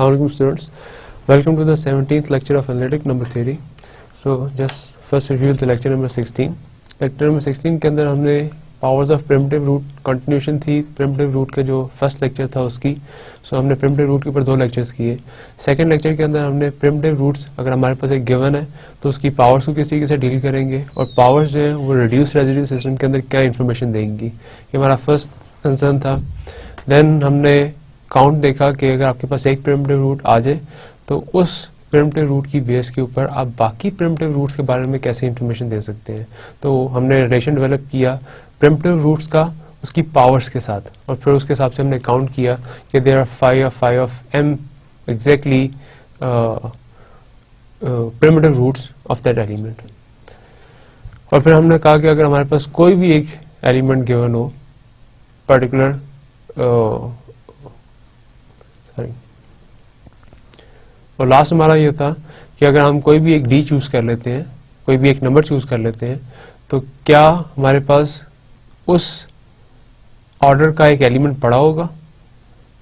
Assalamualaikum students, welcome to the 17th lecture of analytic number theory. So just first review the lecture number 16. lecture number 16 के अंदर हमने powers of primitive root continuation थी primitive root का जो first lecture था उसकी. सो हमने primitive root के ऊपर 2 लेक्चर्स किए. सेकंड लेक्चर के अंदर हमने प्रिमिटिव रूट्स अगर हमारे पास एक गिवन है तो उसकी पावर्स को किस तरीके से डील करेंगे और पावर्स जो है वो रिड्यूस रेजिड्यू सिस्टम के अंदर क्या इन्फॉर्मेशन देंगी, ये हमारा फर्स्ट कंसर्न था. देन हमने काउंट देखा कि अगर आपके पास एक प्रिमिटिव रूट आ जाए तो उस प्रिमिटिव रूट की बेस के ऊपर आप बाकी प्रिमिटिव रूट्स के बारे में कैसे इंफॉर्मेशन दे सकते हैं. तो हमने रिलेशन डेवलप किया प्रिमिटिव रूट्स का उसकी पावर्स के साथ और फिर उसके हिसाब से हमने काउंट किया कि there are 5 of m exactly primitive roots of that element. और फिर हमने कहा कि अगर हमारे पास कोई भी एक एलिमेंट गिवन हो पर्टिकुलर और लास्ट हमारा ये था कि अगर हम कोई भी एक डी चूज कर लेते हैं, कोई भी एक नंबर चूज कर लेते हैं, तो क्या हमारे पास उस ऑर्डर का एक एलिमेंट पड़ा होगा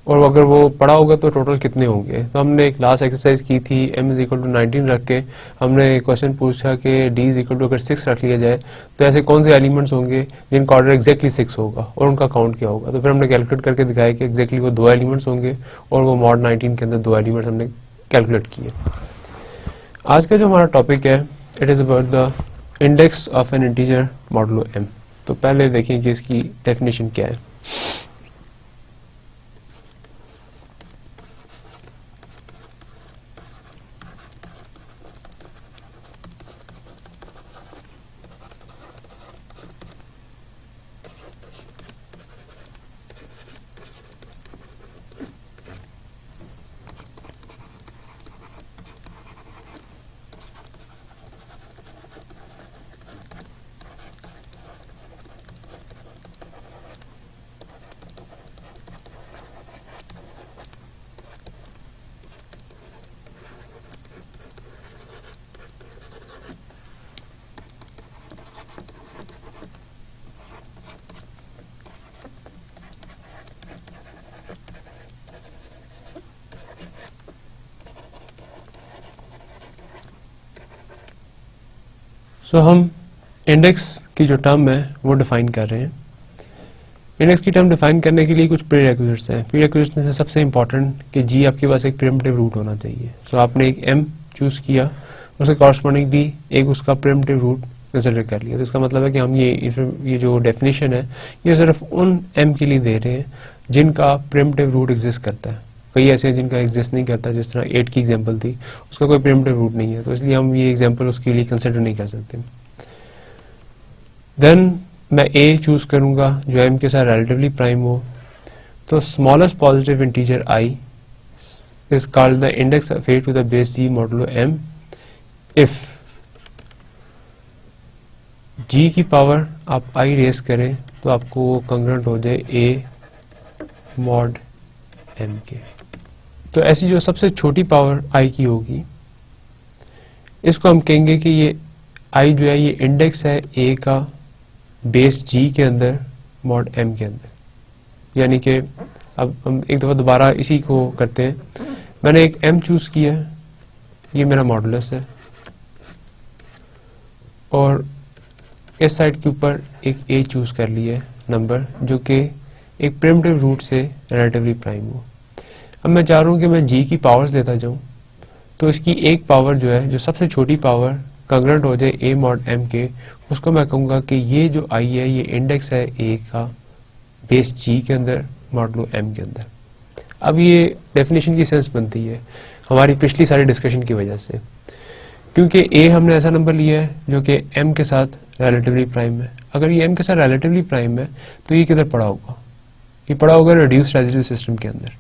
और अगर वो पड़ा होगा तो टोटल कितने होंगे. तो हमने एक लास्ट एक्सरसाइज की थी m इज इक्वल टू 19 रख के हमने क्वेश्चन पूछा कि d इज इक्वल टू अगर 6 रख लिया जाए तो ऐसे कौन से एलिमेंट्स होंगे जिनका ऑर्डर एग्जैक्टली 6 होगा और उनका काउंट क्या होगा. तो फिर हमने कैलकुलेट करके दिखाया कि एग्जैक्टली वो 2 एलिमेंट्स होंगे और वो मॉड 19 के अंदर 2 एलिमेंट्स हमने कैलकुलेट किए. आज का जो हमारा टॉपिक है it is about the index of N integer modulo m. तो पहले देखें कि इसकी डेफिनेशन क्या है. सो हम इंडेक्स की जो टर्म है वो डिफाइन कर रहे हैं. इंडेक्स की टर्म डिफाइन करने के लिए कुछ प्रीरेक्विजिट्स हैं. प्रीरेक्विजिट्स में से सबसे इंपॉर्टेंट कि जी आपके पास एक प्रिमिटिव रूट होना चाहिए. सो आपने एक m चूज किया उसके कॉरस्पॉन्डिंग d एक उसका प्रिमिटिव रूट कंसिडर कर लिया. तो इसका मतलब है कि हम ये जो डेफिनेशन है ये सिर्फ उन m के लिए दे रहे हैं जिनका प्रिमिटिव रूट एग्जिस्ट करता है. कई ऐसे हैं जिनका एग्जिस्ट नहीं करता, जिस तरह 8 की एग्जांपल थी उसका कोई प्रिमिटिव रूट नहीं है तो इसलिए हम ये एग्जांपल उसके लिए कंसिडर नहीं कर सकते. देन मैं a चूज करूंगा जो m के साथ रिलेटिवली प्राइम हो. तो smallest positive integer i is called the index of a to the base g modulo m if g की पावर आप i रेस करें तो आपको वो कंग्रेंट हो जाए a मॉड m के. तो ऐसी जो सबसे छोटी पावर i की होगी इसको हम कहेंगे कि ये i जो है ये इंडेक्स है a का बेस g के अंदर मॉड m के अंदर. यानी कि अब हम एक दफा दोबारा इसी को करते हैं. मैंने एक m चूज किया, ये मेरा मॉडुलस है और इस साइड के ऊपर एक a चूज कर लिया है नंबर जो कि एक प्रिमिटिव रूट से रिलेटिवली प्राइम हो. अब मैं चाह रहा हूं कि मैं g की पावर्स देता जाऊं तो इसकी एक पावर जो है जो सबसे छोटी पावर कंग्रेंट हो जाए a मॉड m के, उसको मैं कहूंगा कि ये जो i है ये इंडेक्स है a का बेस g के अंदर मॉडुलो m के अंदर. अब ये डेफिनेशन की सेंस बनती है हमारी पिछली सारी डिस्कशन की वजह से, क्योंकि a हमने ऐसा नंबर लिया है जो कि m के साथ रिलेटिवली प्राइम है. अगर ये m के साथ रिलेटिवली प्राइम है तो ये किधर पड़ा होगा, ये पड़ा होगा रिड्यूस्ड रेजिड्यू सिस्टम के अंदर,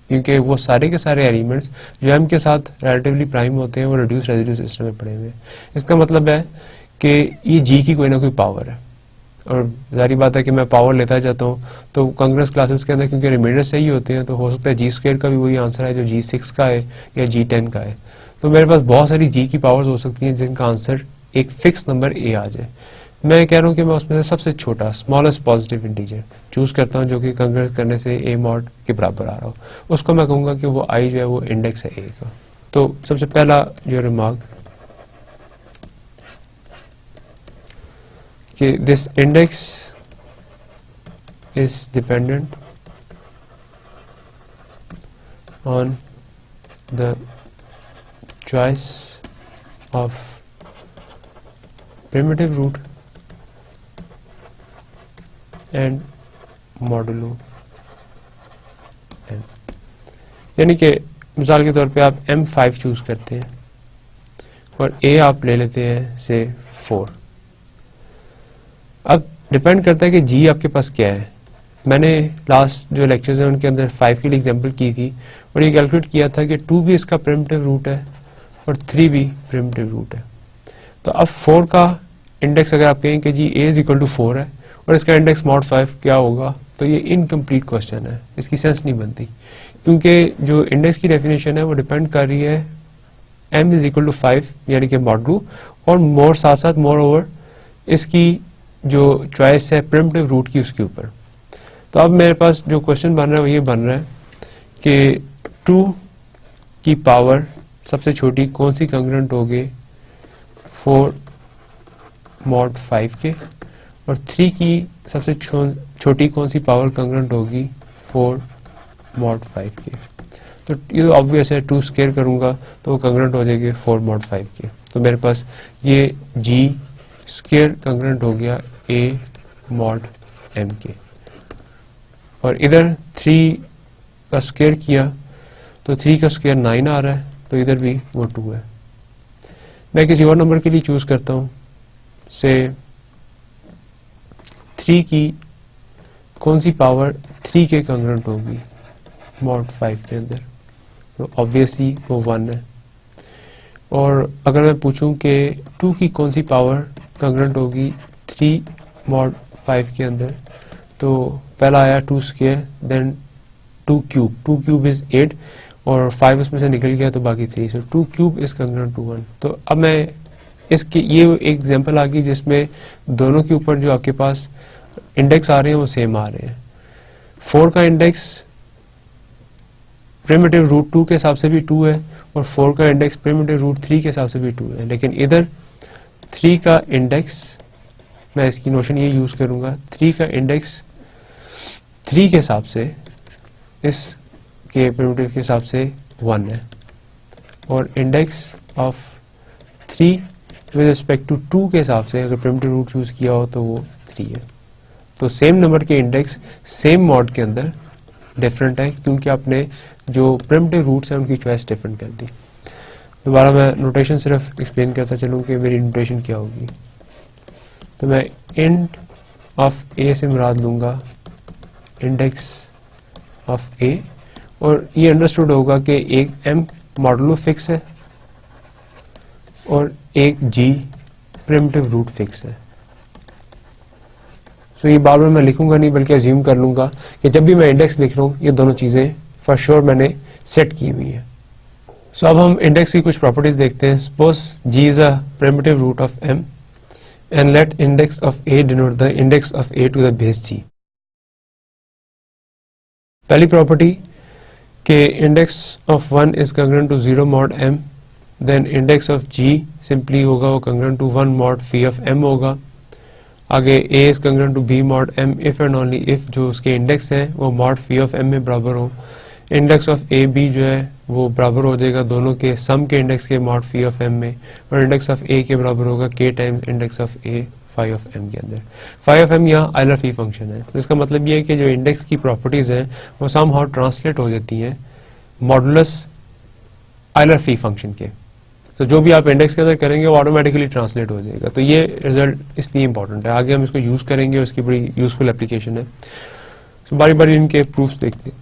क्योंकि वो सारे के सारे एलिमेंट्स जो m के साथ रिलेटिवली प्राइम होते हैं वो रिड्यूस्ड रेजिड्यू सिस्टम में पड़े हुए हैं. इसका मतलब है कि ये g की कोई ना कोई पावर है और जारी बात है कि मैं पावर लेता जाता हूँ तो कांग्रेस क्लासेस के अंदर क्योंकि रिमाइंडर सही होते हैं तो हो सकता है g² का भी वही आंसर है जो g6 का है या g10 का है. तो मेरे पास बहुत सारी g की पावर्स हो सकती हैं जिनका आंसर एक फिक्स नंबर a आ जाए. मैं कह रहा हूँ कि मैं उसमें से सबसे छोटा स्मॉलेस्ट पॉजिटिव इंटीजर चूज करता हूँ जो कि कंकरेंस करने से a मॉड के बराबर आ रहा हो, उसको मैं कहूंगा कि वो i जो है वो इंडेक्स है a का। तो सबसे पहला जो रिमार्क कि this index is dependent on the choice of primitive root and modulo m, यानी कि मिसाल के तौर पे आप m5 चूज करते हैं और a आप ले लेते हैं से 4। अब डिपेंड करता है कि g आपके पास क्या है। मैंने लास्ट जो लेक्चर्स हैं उनके अंदर 5 के लिए एग्जांपल की थी और ये कैलकुलेट किया था कि 2 भी इसका प्रिमिटिव रूट है और 3 भी प्रिमिटिव रूट है। तो अब 4 का इंडेक्स अगर आप कहें कि जी a इज इक्वल टू 4 है और इसका इंडेक्स मॉड 5 क्या होगा, तो ये इनकम्प्लीट क्वेश्चन है, इसकी सेंस नहीं बनती, क्योंकि जो इंडेक्स की डेफिनेशन है वो डिपेंड कर रही है m इज इक्वल टू 5 यानी कि मॉडलू और मोर साथ साथ मोर ओवर इसकी जो चॉइस है प्रिमिटिव रूट की उसके ऊपर। तो अब मेरे पास जो क्वेश्चन बन रहा है वो ये बन रहा है कि 2 की पावर सबसे छोटी कौन सी कंग्रेंट होगी 4 मॉड 5 के और 3 की सबसे छोटी कौन सी पावर कंग्रेंट होगी 4 मॉड 5 के। तो ये ऑब्वियस है, 2 स्क्वायर करूंगा तो वो कंग्रेंट हो जाएगी 4 मॉड 5 के। तो मेरे पास ये g स्क्वायर कंग्रेंट हो गया a मॉड m के और इधर 3 का स्क्वायर किया तो 3 का स्क्वायर 9 आ रहा है, तो इधर भी वो 2 है। मैं किसी और नंबर के लिए चूज करता हूं से 3 की कौन सी पावर 3 के कंग्रेंट होगी मॉड 5 के अंदर, तो ऑब्वियसली वो 1 है। और अगर मैं पूछूं कि 2 की कौन सी पावर कंग्रेंट होगी 3 मॉड 5 के अंदर, तो पहला आया 2 स्क्वायर देन 2 क्यूब इज 8 और 5 उसमें से निकल गया तो बाकी 3, सो 2 क्यूब इज कंग्रेंट टू 1। तो अब मैं इसके ये एक एग्जांपल आ गई जिसमें दोनों के ऊपर जो आपके पास इंडेक्स आ रहे हैं वो सेम आ रहे हैं। 4 का इंडेक्स प्रिमिटिव रूट 2 के हिसाब से भी 2 है और 4 का इंडेक्स प्रिमिटिव रूट 3 के हिसाब से भी 2 है, लेकिन इधर 3 का इंडेक्स, मैं इसकी नोशन ये यूज करूंगा, 3 का इंडेक्स 3 के हिसाब से इस के प्रिमिटिव के हिसाब से 1 है और index of 3 with respect to 2 के हिसाब से अगर प्रिमिटिव रूट चूज किया हो तो वो 3 है। तो सेम नंबर के इंडेक्स सेम मॉड के अंदर डिफरेंट है क्योंकि आपने जो प्रिमिटिव रूट्स हैं उनकी चॉइस डिफरेंट कर दी। दोबारा मैं नोटेशन सिर्फ एक्सप्लेन करता चलूं कि मेरी नोटेशन क्या होगी। तो मैं इंट ऑफ a से मुराद लूंगा इंडेक्स ऑफ a और ये अंडरस्टूड होगा कि एक m मॉडुलो फिक्स है और एक g प्रिमिटिव रूट फिक्स है। तो ये बार बार मैं लिखूंगा नहीं बल्कि अज्यूम कर लूंगा कि जब भी मैं इंडेक्स लिख रहा हूं ये दोनों चीजें फॉर श्योर मैंने सेट की हुई है। सो अब हम इंडेक्स की कुछ प्रॉपर्टीज देखते हैं। Suppose g is a primitive root of m and let index of a denote the index of a to the base g। पहली प्रॉपर्टी के index of 1 is congruent to 0 mod m, then index of g simply होगा वो congruent to 1 mod phi of m होगा। आगे a is congruent to b mod m if and only if जो उसके index हैं वो mod phi of m में बराबर हो। इंडेक्स ऑफ a b जो है वो बराबर हो जाएगा दोनों के सम के इंडेक्स के मॉड फी ऑफ m में और इंडेक्स ऑफ a के बराबर होगा k times index of a phi of m के अंदर। फाई ऑफ m यहाँ आइलर फी फंक्शन है, तो इसका मतलब ये है कि जो इंडेक्स की प्रॉपर्टीज हैं वो समहाउ ट्रांसलेट हो जाती हैं मॉडुलस आइलर फी फंक्शन के। तो जो भी आप इंडेक्स के अंदर करेंगे वो ऑटोमेटिकली ट्रांसलेट हो जाएगा। तो ये रिजल्ट इसलिए इंपॉर्टेंट है, आगे हम इसको यूज करेंगे और इसकी बड़ी यूजफुल एप्लीकेशन है। तो बारी बारी इनके प्रूफ्स देखते हैं।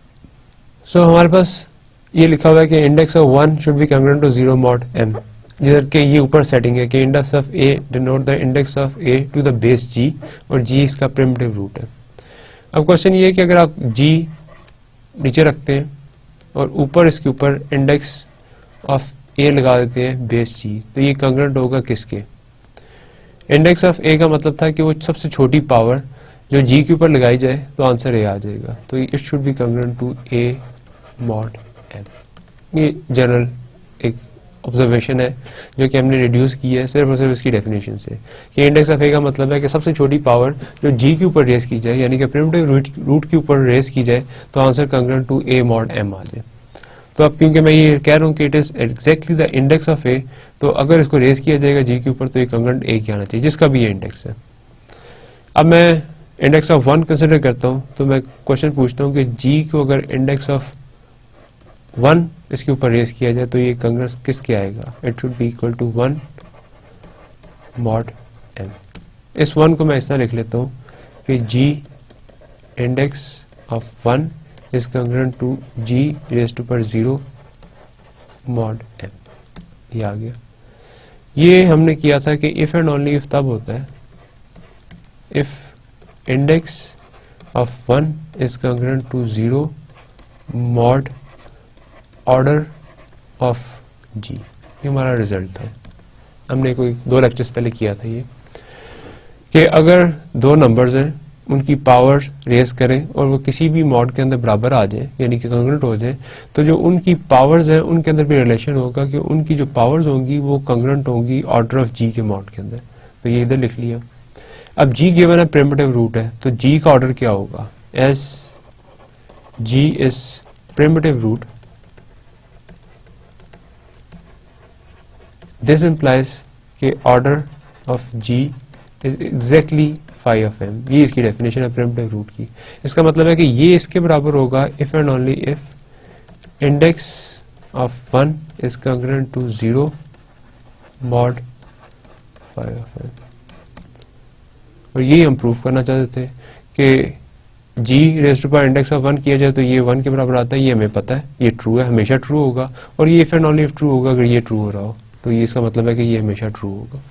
सो हमारे पास ये लिखा हुआ है कि index of 1 should be congruent to 0 mod m, जिधर के ये ऊपर सेटिंग है कि index of a denote the index of a to the base g और g इसका प्रिमिटिव रूट है। अब क्वेश्चन ये है कि अगर आप g नीचे रखते हैं और ऊपर इसके ऊपर इंडेक्स ऑफ a लगा देते हैं बेस g, तो ये कंग्रेंट होगा किसके? इंडेक्स ऑफ ए का मतलब था कि वो सबसे छोटी पावर जो जी के ऊपर लगाई जाए तो आंसर ए आ जाएगा, तो it should be congruent to A mod M. ये जनरल एक ऑब्जर्वेशन है जो कि हमने रिड्यूस की है सिर्फ और सिर्फ इसकी डेफिनेशन से कि इंडेक्स ऑफ ए का मतलब है कि सबसे छोटी पावर जो जी के ऊपर रेस की जाए, यानी कि प्रिमिटिव रूट के ऊपर रेस की जाए तो answer congruent to A mod M आ जाए। तो अब क्योंकि मैं ये कह रहा हूँ कि it is exactly the index of A, तो अगर इसको रेस किया जाएगा जी के ऊपर तो ये कंग्रुएंट ए क्या आना चाहिए, जिसका भी ये इंडेक्स है। अब मैं इंडेक्स ऑफ 1 कंसिडर करता हूँ, तो मैं क्वेश्चन पूछता हूँ कि जी को अगर इंडेक्स ऑफ 1 इसके ऊपर रेस किया जाए तो ये कंग्रुएंट किसके आएगा, it should be equal to 1 mod M. इस 1 को मैं इस तरह लिख लेता हूँ कि G index of 1 is congruent to g raised to power 0 mod m। ये आ गया। ये हमने किया था कि if and only if तब होता है if index of 1 is congruent to 0 mod order of g। ये हमारा रिजल्ट था, हमने कोई 2 लेक्चर्स पहले किया था ये, कि अगर 2 नंबर्स हैं उनकी पावर रेस करें और वो किसी भी मॉड के अंदर बराबर आ जाए, यानी कि कंग्रुएंट हो जाए, तो जो उनकी पावर्स हैं उनके अंदर भी रिलेशन होगा कि उनकी जो पावर्स होंगी वो कंग्रुएंट होंगी ऑर्डर ऑफ जी के मॉड के अंदर। तो ये इधर लिख लिया। अब जी गिवन है प्रिमिटिव रूट है, तो जी का ऑर्डर क्या होगा, as G is primitive root, this implies K order of G is exactly phi of M. ये इसकी डेफिनेशन है प्रिमिटिव रूट की। इसका मतलब है कि ये इसके बराबर होगा if and only if index of 1 is congruent to 0 mod phi of M. और ये हम प्रूफ करना चाहते थे कि G raise to power index of 1 किया जाए तो ये 1 के बराबर आता है, ये हमें पता है, ये ट्रू है, हमेशा ट्रू होगा। और ये if and only if true होगा, अगर ये ट्रू हो रहा हो तो ये इसका मतलब है कि ये हमेशा ट्रू होगा।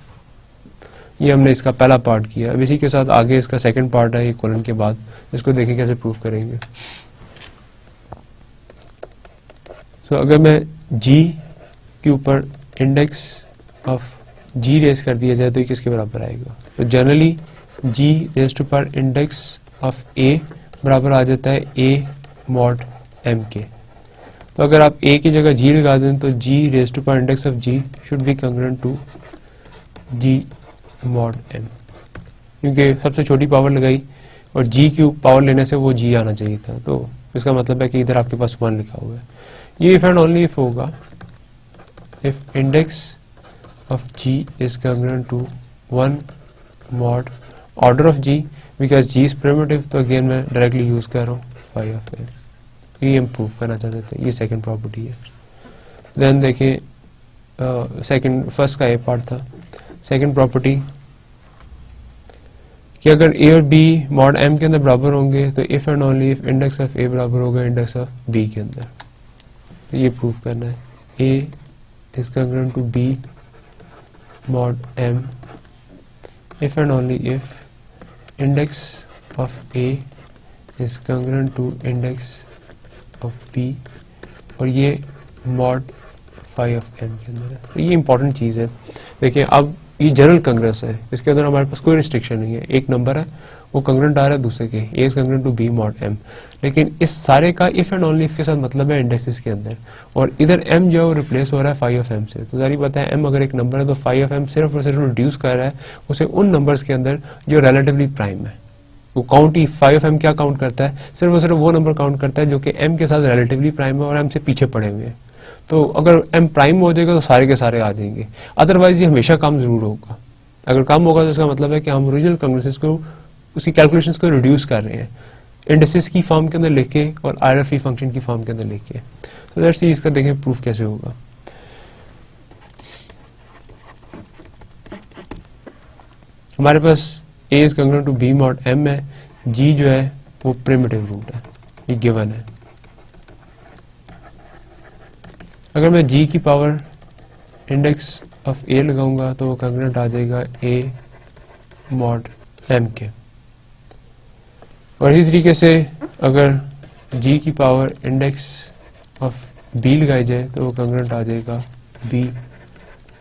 ये हमने इसका पहला पार्ट किया। अब इसी के साथ आगे इसका सेकंड पार्ट है, ये कोलन के बाद, इसको देखें कैसे प्रूफ करेंगे। तो अगर मैं g के ऊपर इंडेक्स ऑफ g रेस कर दिया जाए तो ये किसके बराबर आएगा, तो generally g raise to power index of a बराबर आ जाता है a मॉड m के। तो अगर आप a की जगह g लगा दें तो g raise to power index of g should be congruent to g mod m, क्योंकि सबसे छोटी पावर लगाई और g की पावर लेने से वो g आना चाहिए था, तो इसका मतलब है कि इधर आपके पास 1 लिखा हुआ है। ये इफ एंड ओनली इफ होगा if index of g is congruent to 1 mod order of g, because g is primitive, तो अगेन मैं डायरेक्टली यूज कर रहा हूँ फाई ऑफ m। ये हम प्रूव करना चाहते थे, ये सेकंड प्रॉपर्टी है। देन देखिए सेकंड फर्स्ट का ये पार्ट था। सेकंड प्रॉपर्टी कि अगर a और b मॉड m के अंदर बराबर होंगे तो if and only if index of a बराबर होगा इंडेक्स ऑफ b के अंदर। तो ये प्रूव करना है a is congruent to b mod m if and only if index of a is congruent to index of b और ये मॉड फाई ऑफ m के अंदर है। तो ये इंपॉर्टेंट चीज है। देखिए अब ये जनरल कंग्रेस है, इसके अंदर हमारे पास कोई रिस्ट्रिक्शन नहीं है। एक नंबर है वो कंग्रुएंट आ रहा है दूसरे के, A is congruent to B mod M, लेकिन इस सारे का इफ एंड ओनली इफ के साथ मतलब है इंडेक्सेस के अंदर, और इधर एम जो है वो रिप्लेस हो रहा है फाई ऑफ एम से। तो जारी बात है एम अगर एक नंबर है तो फाई ऑफ एम सिर्फ और सिर्फ रिड्यूस कर रहा है उसे उन नंबर्स के अंदर जो रिलेटिवली प्राइम है। वो काउंट ही फाई ऑफ एम क्या काउंट करता है, सिर्फ और सिर्फ वो नंबर काउंट करता है जो कि एम के साथ रिलेटिवली प्राइम है और एम से पीछे पड़े हुए हैं। तो अगर एम प्राइम हो जाएगा तो सारे के सारे आ जाएंगे, अदरवाइज ये हमेशा कम जरूर होगा। अगर कम होगा तो इसका मतलब है कि हम ओरिजिनल कंग्रेसेस को, उसकी कैलकुलेशंस को रिड्यूस कर रहे हैं इंडिसेस की फॉर्म के अंदर लेके और आईआरएफई फंक्शन की फॉर्म के अंदर लेके। तो लेट्स सी इसका देखें प्रूफ कैसे होगा। हमारे पास a is congruent to b mod m है, g जो है वो प्रिमिटिव रूट है, ये गिवन है। अगर मैं g की पावर इंडेक्स ऑफ a लगाऊंगा तो वो कंग्रुएंट आ जाएगा a मॉड m के। और इसी तरीके से अगर g की पावर इंडेक्स ऑफ b लगाई जाए तो वो कंग्रुएंट आ जाएगा b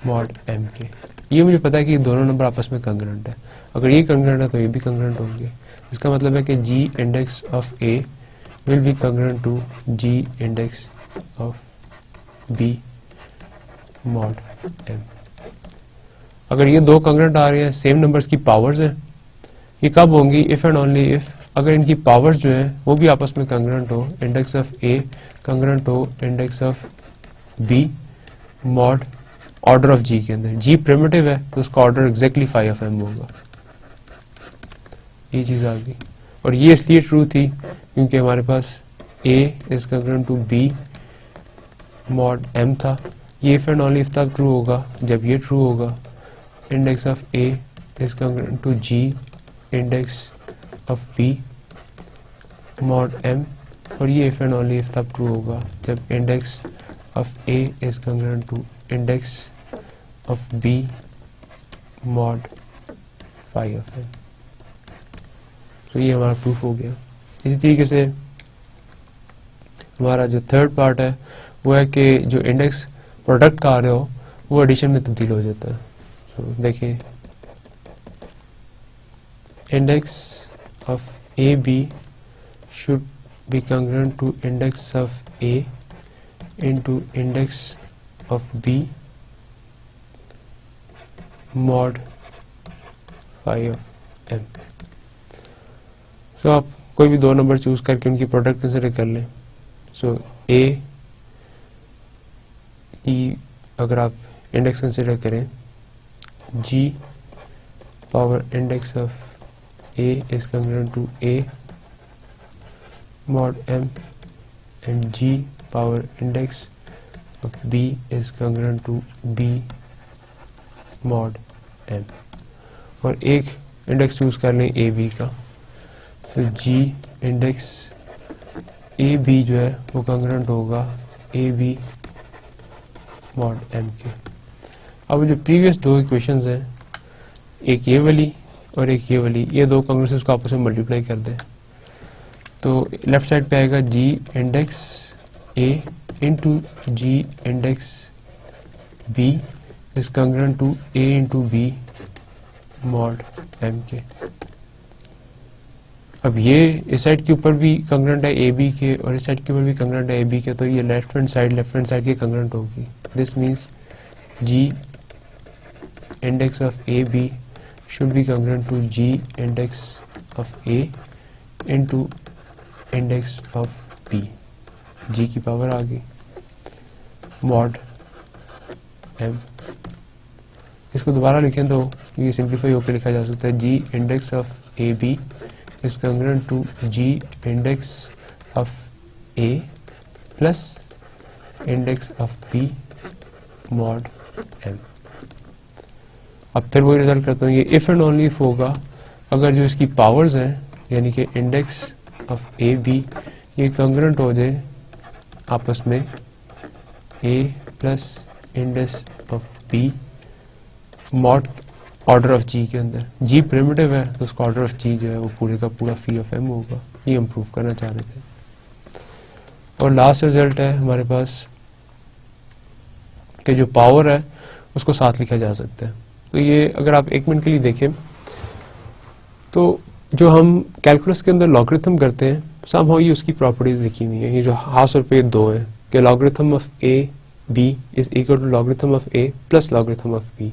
मॉड m के। ये मुझे पता है कि दोनों नंबर आपस में कंग्रेंट है, अगर ये कंग्रेंट है तो ये भी कंग्रेंट होंगे। इसका मतलब है कि G index of A will be congruent to G index of B mod M. अगर ये दो कंग्रेंट आ रहे हैं, सेम नंबर्स की पावर्स हैं, ये कब होंगी? इफ एंड ओनली इफ अगर इनकी पावर्स जो है वो भी आपस में कंग्रेंट हो, इंडेक्स ऑफ ए कंग्रेंट हो index of B mod order of G के अंदर। जी प्रिमिटिव है तो उसका ऑर्डर एग्जैक्टली 5 होगा। ये चीज आ गई, और ये इसलिए ट्रू थी क्योंकि हमारे पास a is congruent to b mod m था। ये इफ एंड ओनली इफ तब ट्रू होगा जब ये ट्रू होगा, index of a is congruent to g index of b mod m, और ये इफ एंड ओनली इफ तब ट्रू होगा जब index of a is congruent to index of b mod 5m। तो ये हमारा प्रूफ हो गया। इसी तरीके से हमारा जो थर्ड पार्ट है वो है कि जो इंडेक्स प्रोडक्ट का आ रहे हो वो एडिशन में तब्दील हो जाता है। तो देखिए index of A B should be congruent to index of A into index of B mod 5m। तो आप कोई भी दो नंबर चूज करके उनकी प्रोडक्ट कंसिडर कर लें। सो ए की अगर आप इंडेक्स कंसिडर करें, G power index of A is congruent to A mod M and G power index of B is congruent to B mod M. और एक इंडेक्स चूज कर लें ए बी का, तो जी इंडेक्स ए बी जो है वो कंग्रेंट होगा ए बी मॉड एम के। अब जो प्रीवियस दो इक्वेशंस हैं, एक ये वाली और एक ये वाली, ये दो कांग्रेसेस को आपस में मल्टीप्लाई कर दें तो लेफ्ट साइड पे आएगा G index A into G index B is congruent to A into B mod M के। अब ये इस साइड के ऊपर भी कंग्रेंट है ए बी के और इस साइड के ऊपर भी कंग्रेंट है ए बी के, तो ये लेफ्ट हैंड साइड के कंग्रेंट होगी। This means G index of A B should be congruent to G index of A into index of B. G की पावर आ गई मॉड एम। इसको दोबारा लिखें तो ये सिंप्लीफाई होकर लिखा जा सकता है G index of A B is congruent to G index of A plus index of B mod M। अब फिर वही रिजल्ट करता हूँ, ये इफ एंड ओनली इफ होगा अगर जो इसकी पावर्स हैं यानी कि इंडेक्स ऑफ ए बी ये कंग्रेंट हो जाए आपस में A plus index of B mod order of G के अंदर। जी प्रिमिटिव है तो उसका ऑर्डर ऑफ जी जो है वो पूरे का पूरा फी ऑफ एम होगा। ये हम प्रूव करना चाह रहे थे। और लास्ट रिजल्ट है हमारे पास कि जो पावर है उसको साथ लिखा जा सकता है। तो ये अगर आप एक मिनट के लिए देखें तो जो हम कैलकुलस के अंदर लॉगरिथम करते हैं समहाउ ये उसकी प्रॉपर्टीज लिखी हुई है। ये जो हाफ और पे दो है कि logarithm of A B is equal to logarithm of A plus logarithm of B.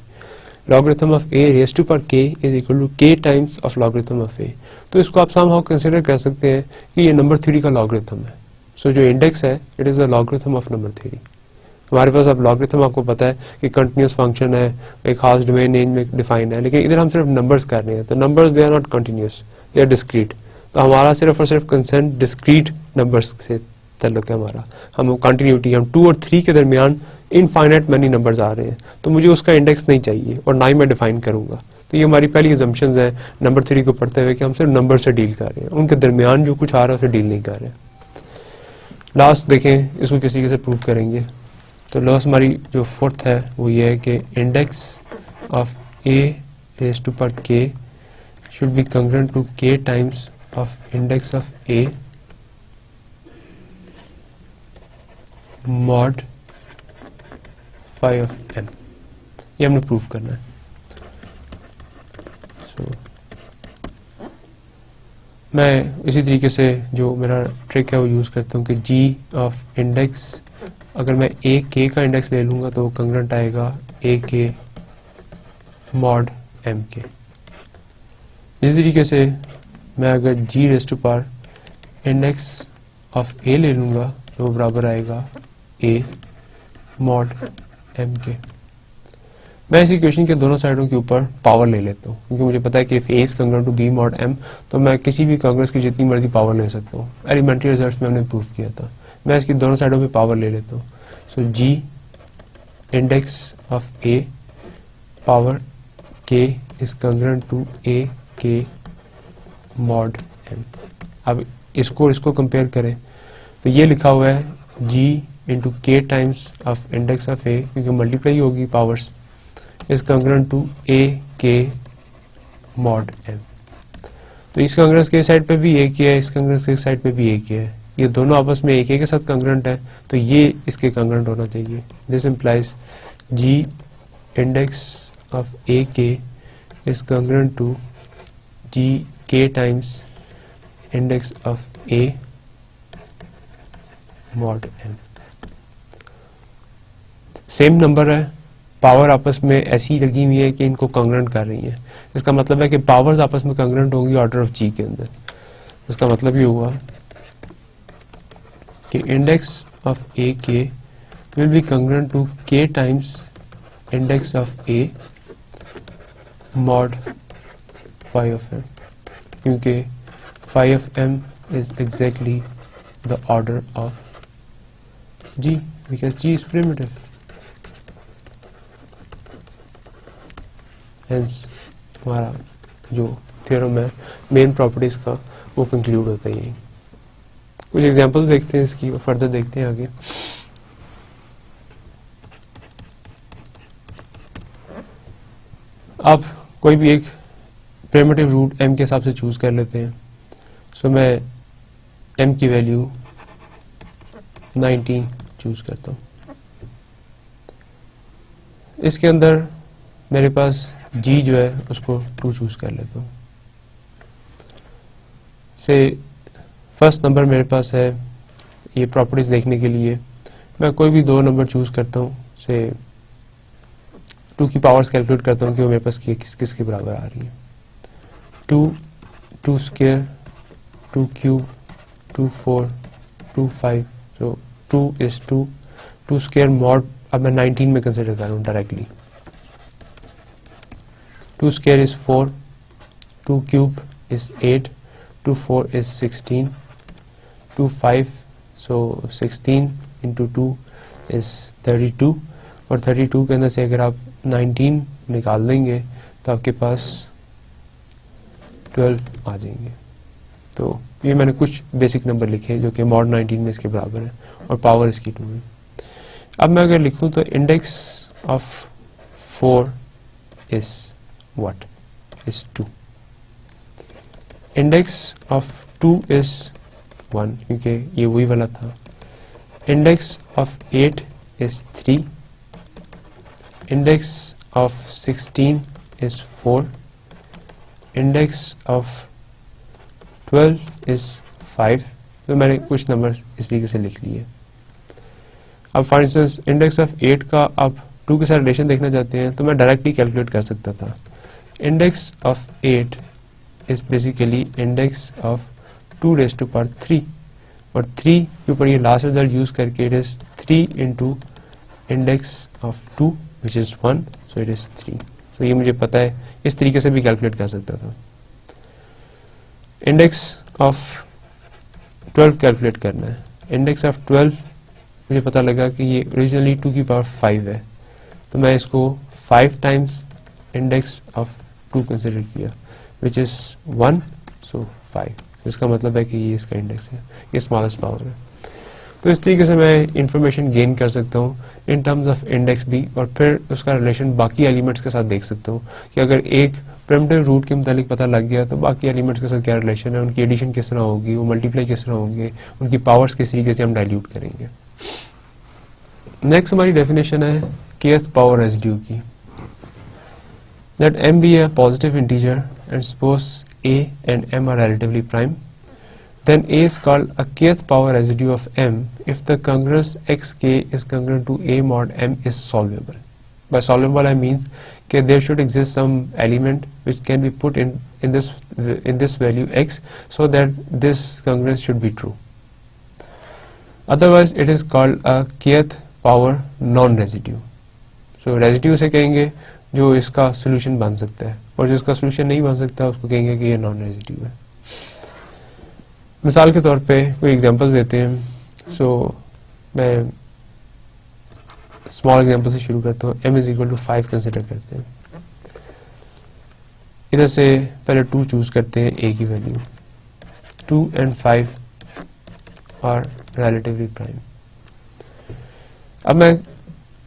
Logarithm of a raise to power k is equal to k times of logarithm of a। तो इसको आप somehow consider कर सकते हैं कि ये number theory का logarithm है। सो जो इंडेक्स है it is the logarithm of number theory. हमारे पास अब लॉगरिथम आपको पता है कि कंटिन्यूस फंक्शन है, एक खास डोमेन रेंज में डिफाइंड है, लेकिन इधर हम सिर्फ नंबर्स कर रहे हैं तो numbers they are not continuous, they are discrete. तो हमारा सिर्फ और सिर्फ कंसर्न डिस्क्रीट नंबर्स से ताल्लुक है हमारा। हम कंटिन्यूटी हम 2 और 3 के दरमियान इनफाइनाइट मैनी नंबर्स आ रहे हैं तो मुझे उसका इंडेक्स नहीं चाहिए और ना ही मैं डिफाइन करूंगा। तो ये हमारी पहली अजम्पशंस है नंबर थ्योरी को पढ़ते हुए कि हम सिर्फ नंबर से डील कर रहे हैं, उनके दरमियान जो कुछ आ रहा है उसे डील नहीं कर रहे। लास्ट देखें इसको किसी के से प्रूव करेंगे। तो लास्ट हमारी जो फोर्थ है वो ये है कि index of A raise to power K should be congruent to K times of index of A mod 5 of m। ये हमने प्रूफ करना है। मैं इसी तरीके से जो मेरा ट्रिक है वो यूज़ करता हूँ कि जी ऑफ इंडेक्स, अगर मैं ए के का इंडेक्स ले लूँगा तो कंग्रेंट आएगा ए के मॉड एम के। इसी तरीके से मैं अगर G raise to power index of A ले लूँगा तो वो बराबर आएगा ए मॉड एम के। मैं इस इक्वेशन के दोनों साइडों के ऊपर पावर ले लेता हूँ, क्योंकि मुझे पता है कि if A is congruent to B mod M, तो मैं किसी भी कांग्रेस की जितनी मर्जी पावर ले सकता हूँ। एलिमेंट्री रिजल्ट्स में हमने प्रूव किया था। मैं इसकी दोनों साइडों पे पावर ले लेता हूँ। सो जी इंडेक्स ऑफ ए पावर के इज कंग्रेंट टू ए के मॉड एम। अब इसको कंपेयर करें तो ये लिखा हुआ है जी इंटू के टाइम्स ऑफ इंडेक्स ऑफ ए, क्योंकि मल्टीप्लाई होगी पावर्स, इज कंग्रेंट टू ए के मॉड एम। तो इस कांग्रेस के साइड पे भी ए के है, इस कांग्रेस के साइड पे भी ए के है, ये दोनों आपस में ए के साथ कंग्रेंट है, तो ये इसके कंग्रेंट होना चाहिए। This implies G index of A K is congruent to G K times index of A mod M. Same number है, पावर आपस में ऐसी लगी हुई है कि इनको कंग्रेंट कर रही है। इसका मतलब है कि पावर्स आपस में कंग्रेंट होंगी ऑर्डर ऑफ जी के अंदर। इसका मतलब ये हुआ कि index of A K will be congruent to K times index of A mod phi of M, क्योंकि phi of M is exactly the order of G, because G is primitive. Hence हमारा जो theorem है main properties का वो conclude होता ही है। कुछ examples देखते हैं इसकी, फर्दर देखते हैं आगे। आप कोई भी एक प्रिमिटिव रूट m के हिसाब से चूज कर लेते हैं। सो मैं m की वैल्यू 19 चूज करता हूँ। इसके अंदर मेरे पास g जो है उसको 2 चूज कर लेता हूँ। से फर्स्ट नंबर मेरे पास है, ये प्रॉपर्टीज देखने के लिए मैं कोई भी 2 नंबर चूज करता हूँ। से 2 की पावर्स कैलकुलेट करता हूँ कि वो मेरे पास किस किस के बराबर आ रही है। 2, 2 square, 2 cube, 2 4, 2 5। So 2 is 2, 2 square mod अब मैं 19 में कंसिडर कर रहा हूँ directly. 2 square is 4, 2 cube is 8, 2 4 is 16, 2 5, so 16 into 2 is 32, और 32 के अंदर से अगर आप 19 निकाल देंगे तो आपके पास 12 आ जाएंगे। तो ये मैंने कुछ बेसिक नंबर लिखे जो कि मॉड 19 में इसके बराबर है और पावर इसकी 2 है। अब मैं अगर लिखूं तो index of 4 is what? Is 2. Index of 2 is 1, क्योंकि ये वही वाला था। Index of 8 is 3. Index of 16 is 4. Index of 12 is 5. तो मैंने कुछ नंबर इस तरीके से लिख लिए। अब फॉर इंस्टेंस इंडेक्स ऑफ 8 का आप 2 के साथ रिलेशन देखना चाहते हैं तो मैं डायरेक्टली कैलकुलेट कर सकता था। Index of 8 is basically index of 2 raise to power 3, और 3 के ऊपर ये लास्ट रिजल्ट यूज करके it is 3 into index of 2 which is 1, so it is 3। तो ये मुझे पता है, इस तरीके से भी कैलकुलेट कर सकता था। इंडेक्स ऑफ 12 कैलकुलेट करना है। इंडेक्स ऑफ 12 मुझे पता लगा कि ये ओरिजिनली 2 की पावर 5 है, तो मैं इसको 5 टाइम्स इंडेक्स ऑफ 2 कंसिडर किया विच इज 1, सो 5। इसका मतलब है कि ये इसका इंडेक्स है, ये स्मॉलेस्ट पावर है। तो इस तरीके से मैं इंफॉर्मेशन गेन कर सकता हूँ इन टर्म्स ऑफ इंडेक्स भी, और फिर उसका रिलेशन बाकी एलिमेंट्स के साथ देख सकता हूँ कि अगर एक प्रिमिटिव रूट के मुतालिक पता लग गया तो बाकी एलिमेंट्स के साथ क्या रिलेशन है, उनकी एडिशन किस तरह होगी, वो मल्टीप्लाई किस तरह होंगे, उनकी पावर्स किस तरीके से हम डाइल्यूट करेंगे। नेक्स्ट हमारी डेफिनेशन है kth पावर रेसिड्यू की। Let m be a positive integer and suppose A and M are relatively prime, then A is called a kth power residue of M if the congruence xk is congruent to A mod M is solvable. By solvable I mean that there should exist some element which can be put in this value x so that this congruence should be true. Otherwise it is called a kth power non-residue. So residue से कहेंगे जो इसका solution बन सकता है, और जिसका solution नहीं बन सकता उसको कहेंगे कि ये नॉन रेजिड्यू है. मिसाल के तौर पे कोई एग्जांपल्स देते हैं. सो मैं स्मॉल एग्जांपल से शुरू करता हूँ. m is equal to 5 consider करते हैं. इधर से पहले 2 चूज करते हैं a की value. 2 and 5 are relatively prime. अब मैं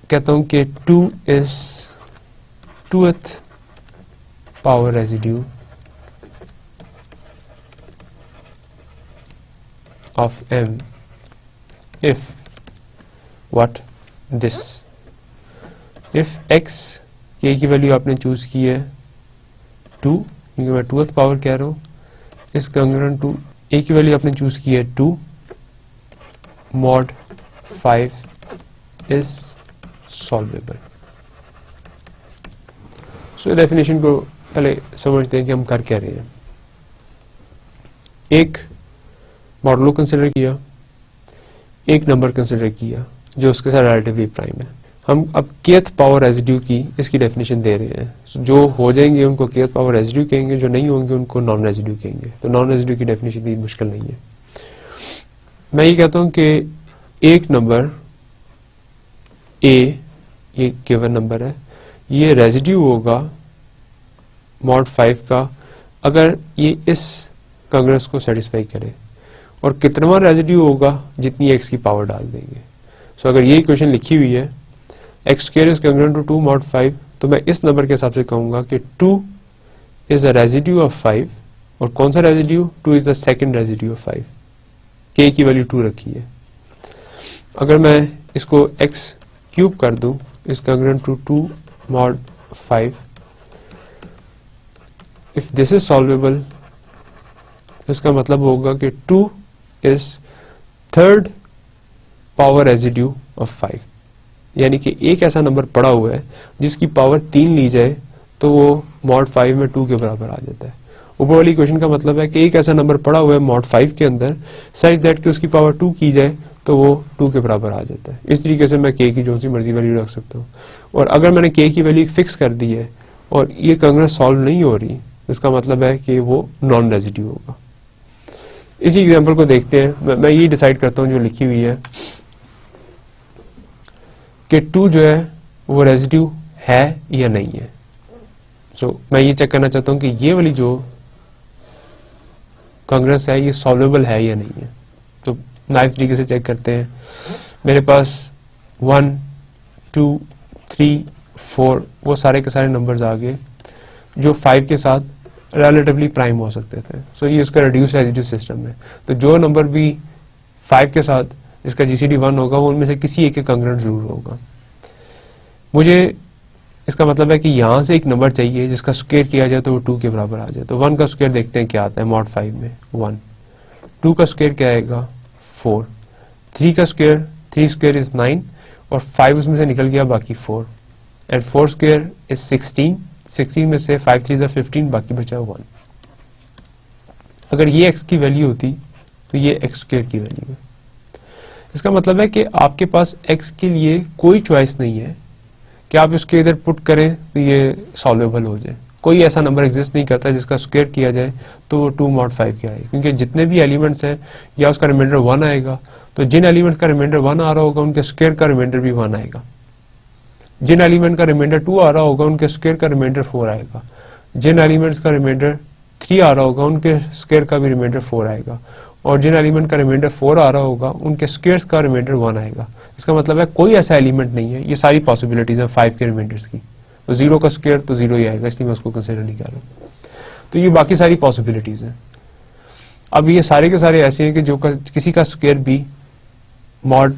कहता हूं कि 2 is 2th power residue of M if what this, if x k की वैल्यू आपने चूज की है 2, क्योंकि मैं 2th पावर कह रहा हूं, इस congruent टू a की वैल्यू आपने चूज की है 2 mod 5 is solvable. So definition को पहले समझते हैं कि हम कर क्या रहे हैं. एक मॉडलो कंसिडर किया, एक नंबर कंसिडर किया जो उसके साथ रिलेटिवली प्राइम है. हम अब kth पावर रेजिड्यू की इसकी डेफिनेशन दे रहे हैं. जो हो जाएंगे उनको kth पावर रेजिड्यू कहेंगे, जो नहीं होंगे उनको नॉन रेजिड्यू कहेंगे. तो नॉन रेजिड्यू की डेफिनेशन इतनी मुश्किल नहीं है. मैं ये कहता हूं कि एक नंबर a, ये गिवन नंबर है, ये रेजिड्यू होगा मॉड 5 का अगर ये इस कॉन्ग्रेस को सेटिस्फाई करे. और कितना रेजिड्यू होगा जितनी x की पावर डाल देंगे. सो अगर ये इक्वेशन लिखी हुई है x square is congruent to 2 mod 5, तो मैं इस नंबर के हिसाब से कहूंगा कि 2 इज द रेजिड्यू ऑफ 5. और कौन सा residue? 2 is the second residue of 5. k की वैल्यू 2 रखी है. अगर मैं इसको x क्यूब कर दूं is congruent to 2 mod 5. If this is solvable, इसका मतलब होगा कि 2 is third power residue of 5. यानी कि एक ऐसा नंबर पड़ा हुआ है जिसकी पावर 3 ली जाए तो वो mod 5 में 2 के बराबर आ जाता है. ऊपर वाली क्वेश्चन का मतलब है कि एक ऐसा नंबर पड़ा हुआ है mod 5 के अंदर सच दैट कि उसकी पावर 2 की जाए तो वो 2 के बराबर आ जाता है. इस तरीके से मैं k की जो सी मर्जी वैल्यू रख सकता हूँ. और अगर मैंने k की वैल्यू फिक्स कर दी है और ये कॉन्ग्रेस सॉल्व नहीं हो रही, इसका मतलब है कि वो नॉन रेजिड्यू होगा. इसी एग्जांपल को देखते हैं. मैं ये डिसाइड करता हूँ जो लिखी हुई है कि 2 जो है वो रेजिड्यू है या नहीं है. सो मैं ये चेक करना चाहता हूँ कि ये वाली जो कॉन्ग्रेस है ये सॉल्वेबल है या नहीं है. तो नाइफ तरीके से चेक करते हैं. मेरे पास 1, 2, 3, 4 वो सारे के सारे नंबर्स आ गए जो 5 के साथ रिलेटिवली प्राइम हो सकते थे. सो ये उसका रिड्यूस रेजिड्यू सिस्टम है. तो जो नंबर भी 5 के साथ इसका जीसीडी 1 होगा वो उनमें से किसी एक के कॉन्ग्रुएंट जरूर होगा. मुझे इसका मतलब है कि यहां से एक नंबर चाहिए जिसका स्क्वायर किया जाए तो वो 2 के बराबर आ जाए. तो 1 का स्क्वायर देखते हैं क्या आता है मॉड 5 में. 1. 2 का स्क्वायर क्या आएगा? 4. 3 का स्क्वायर, 3 स्क्वायर इज 9 और 5 उसमें से निकल गया बाकी 4. And 4 square is 16. 16 में से 5 3 15 बाकी बचा 1. अगर ये x की वैल्यू होती तो ये x स्क्वायर की वैल्यू है. इसका मतलब है कि आपके पास x के लिए कोई चॉइस नहीं है कि आप इसके इधर पुट करें तो ये सॉल्वेबल हो जाए. कोई ऐसा नंबर एग्जिस्ट नहीं करता जिसका स्क्वायर किया जाए तो वो 2 mod 5 के आए, क्योंकि जितने भी एलिमेंट्स हैं या उसका रिमाइंडर 1 आएगा. तो जिन एलिमेंट्स का रिमाइंडर 1 आ रहा होगा उनके स्क्वायर का रिमाइंडर भी 1 आएगा. जिन एलिमेंट का रिमाइंडर 2 आ रहा होगा उनके स्क्वायर का रिमाइंडर 4 आएगा. जिन एलिमेंट्स का रिमाइंडर 3 आ रहा होगा उनके स्क्वायर का भी रिमाइंडर 4 आएगा. और जिन एलिमेंट का रिमाइंडर 4 आ रहा होगा उनके स्क्वायर्स का रिमाइंडर 1 आएगा. इसका मतलब है कोई ऐसा एलिमेंट नहीं है. ये सारी पॉसिबिलिटीज हैं 5 के रिमाइंडर्स की. तो 0 का स्क्वायर तो 0 ही आएगा, इसलिए मैं उसको कंसीडर नहीं कर रहा. तो ये बाकी सारी पॉसिबिलिटीज हैं. अब ये सारे के सारे ऐसे हैं कि जो किसी का स्क्वायर भी मॉड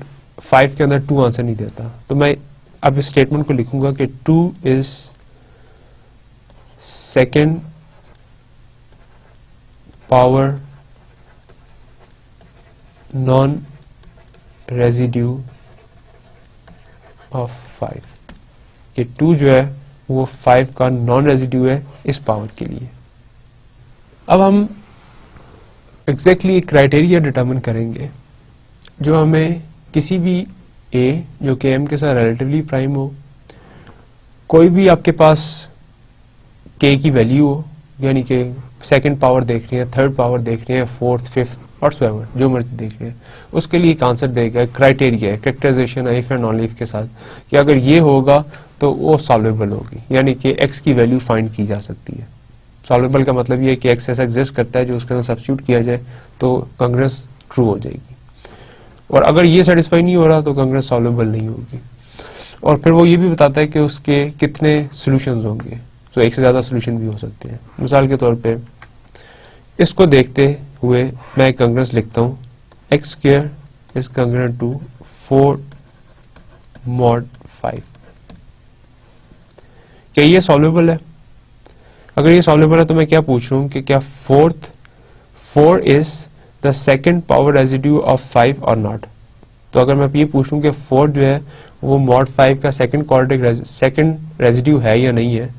5 के अंदर 2 आंसर नहीं देता. तो मैं अब इस स्टेटमेंट को लिखूंगा कि 2 is second power non residue of 5। ये 2 जो है वो 5 का नॉन रेजिड्यू है इस पावर के लिए। अब हम एग्जैक्टली एक क्राइटेरिया डिटरमिन करेंगे जो हमें किसी भी a जो कि m के साथ रिलेटिवली प्राइम हो, कोई भी आपके पास k की वैल्यू हो, यानी कि सेकंड पावर देख रही है, थर्ड पावर देख रही है, फोर्थ, फिफ्थ और सोएवर जो मर्जी देख रहे हैं, उसके लिए एक आंसर देगा, क्राइटेरिया है, characterization if and only if के साथ कि अगर ये होगा तो वो सॉल्वेबल होगी, यानी कि x की वैल्यू फाइंड की जा सकती है। सॉल्वेबल का मतलब ये है कि x ऐसा एग्जिस्ट करता है जो उसके अंदर सब्स्टिट्यूट किया जाए तो कांग्रेस ट्रू हो जाएगी, और अगर ये सेटिस्फाई नहीं हो रहा तो कांग्रेस सॉल्वेबल नहीं होगी। और फिर वो ये भी बताता है कि उसके कितने सॉल्यूशंस होंगे, तो एक से ज्यादा सॉल्यूशन भी हो सकते हैं। मिसाल के तौर पे इसको देखते हुए मैं कांग्रेस लिखता हूं x square is congruent to 4 mod 5। क्या ये सॉल्वेबल है? अगर ये सॉल्वेबल है तो मैं क्या पूछ रहा हूं कि क्या 4 is the second power residue of 5 और नॉट। तो अगर मैं ये पूछूं कि 4 जो है वो mod 5 का सेकंड रेजिड्यू है या नहीं है,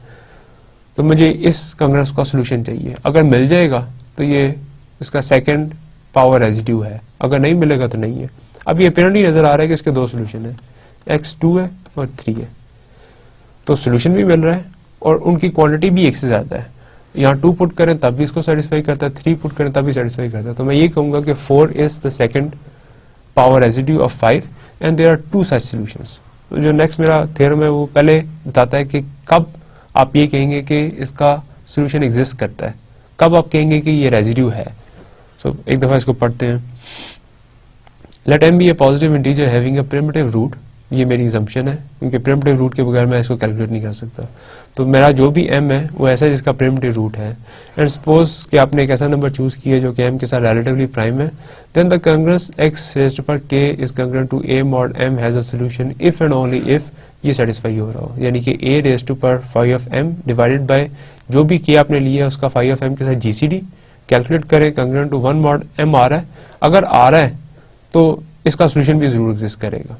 तो मुझे इस कांग्रेस का सॉल्यूशन चाहिए। अगर मिल जाएगा तो ये इसका सेकंड पावर रेजिड्यू है, अगर नहीं मिलेगा तो नहीं है। अब ये अपेरेंटली नजर आ रहा है कि इसके 2 सॉल्यूशन है, x2 है और 3 है, तो सॉल्यूशन भी मिल रहा है और उनकी क्वांटिटी भी एक से ज्यादा है। यहाँ 2 पुट करें तब भी इसको सेटिस्फाई करता है, 3 पुट करें तब भी सेटिस्फाई करता है। तो मैं ये कहूंगा कि 4 is the second power residue of 5 and there are 2 such solutions. तो जो नेक्स्ट मेरा थ्योरम है वो पहले बताता है कि कब आप ये कहेंगे कि इसका सॉल्यूशन एग्जिस्ट करता है, कब आप कहेंगे कि ये रेजिड्यू है। सो एक दफा इसको पढ़ते हैं। Let m be a positive integer having a primitive root. ये मेरी assumption है क्योंकि प्रिमिटिव रूट के बगैर मैं इसको कैलकुलेट नहीं कर सकता। तो मेरा जो भी m है वो ऐसा है जिसका प्रिमिटिव रूट है। एंड सपोज कि आपने एक ऐसा नंबर चूज किया जो कि m के साथ रिलेटिवली प्राइम है, then the congruence x raised power k is congruent to a mod m has a solution if and only if ये सेटिस्फाई हो रहा हो, यानी कि a raised to power phi of m divided by जो भी k आपने लिया है उसका फाइव ऑफ m के साथ जीसीडी कैलकुलेट करें, कांग्रेंट टू 1 mod m आ रहा है। अगर आ रहा है तो इसका सॉल्यूशन भी जरूर एग्जिस्ट करेगा,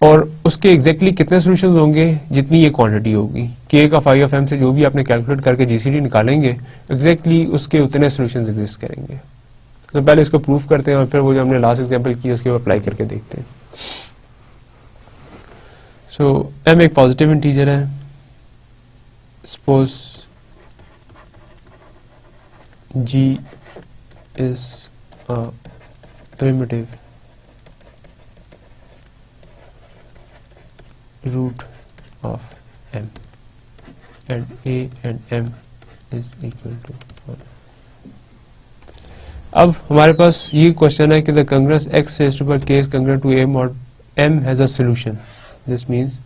और उसके एग्जैक्टली कितने सॉल्यूशंस होंगे जितनी ये क्वांटिटी होगी। k का फाइव ऑफ m से जो भी आपने कैलकुलेट करके जीसीडी निकालेंगे एग्जैक्टली उसके उतने सॉल्यूशंस एग्जिस्ट करेंगे। तो पहले इसको प्रूफ करते हैं और फिर वो जो हमने लास्ट एग्जांपल किया उसके ऊपर अप्लाई करके देखते हैं। सो m एक पॉजिटिव इंटीजर है। Suppose g is a primitive root of m and a and m is equal to 1। अब हमारे पास ये क्वेश्चन है कि the congruous x raised to power k is congruent to a mod m has a solution। This means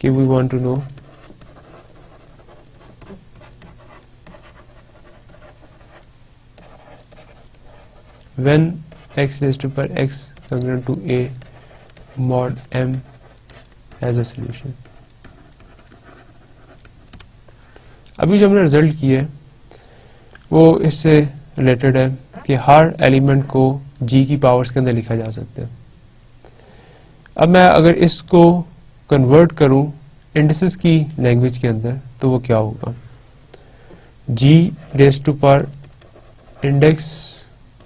कि we want to know when x raised to power x congruent to a mod m has a solution। अभी जो हमने result किया है वो इससे related है कि हर एलिमेंट को g की पावर्स के अंदर लिखा जा सकता है। अब मैं अगर इसको कन्वर्ट करूं इंडिसेस की लैंग्वेज के अंदर तो वो क्या होगा, g raised to power index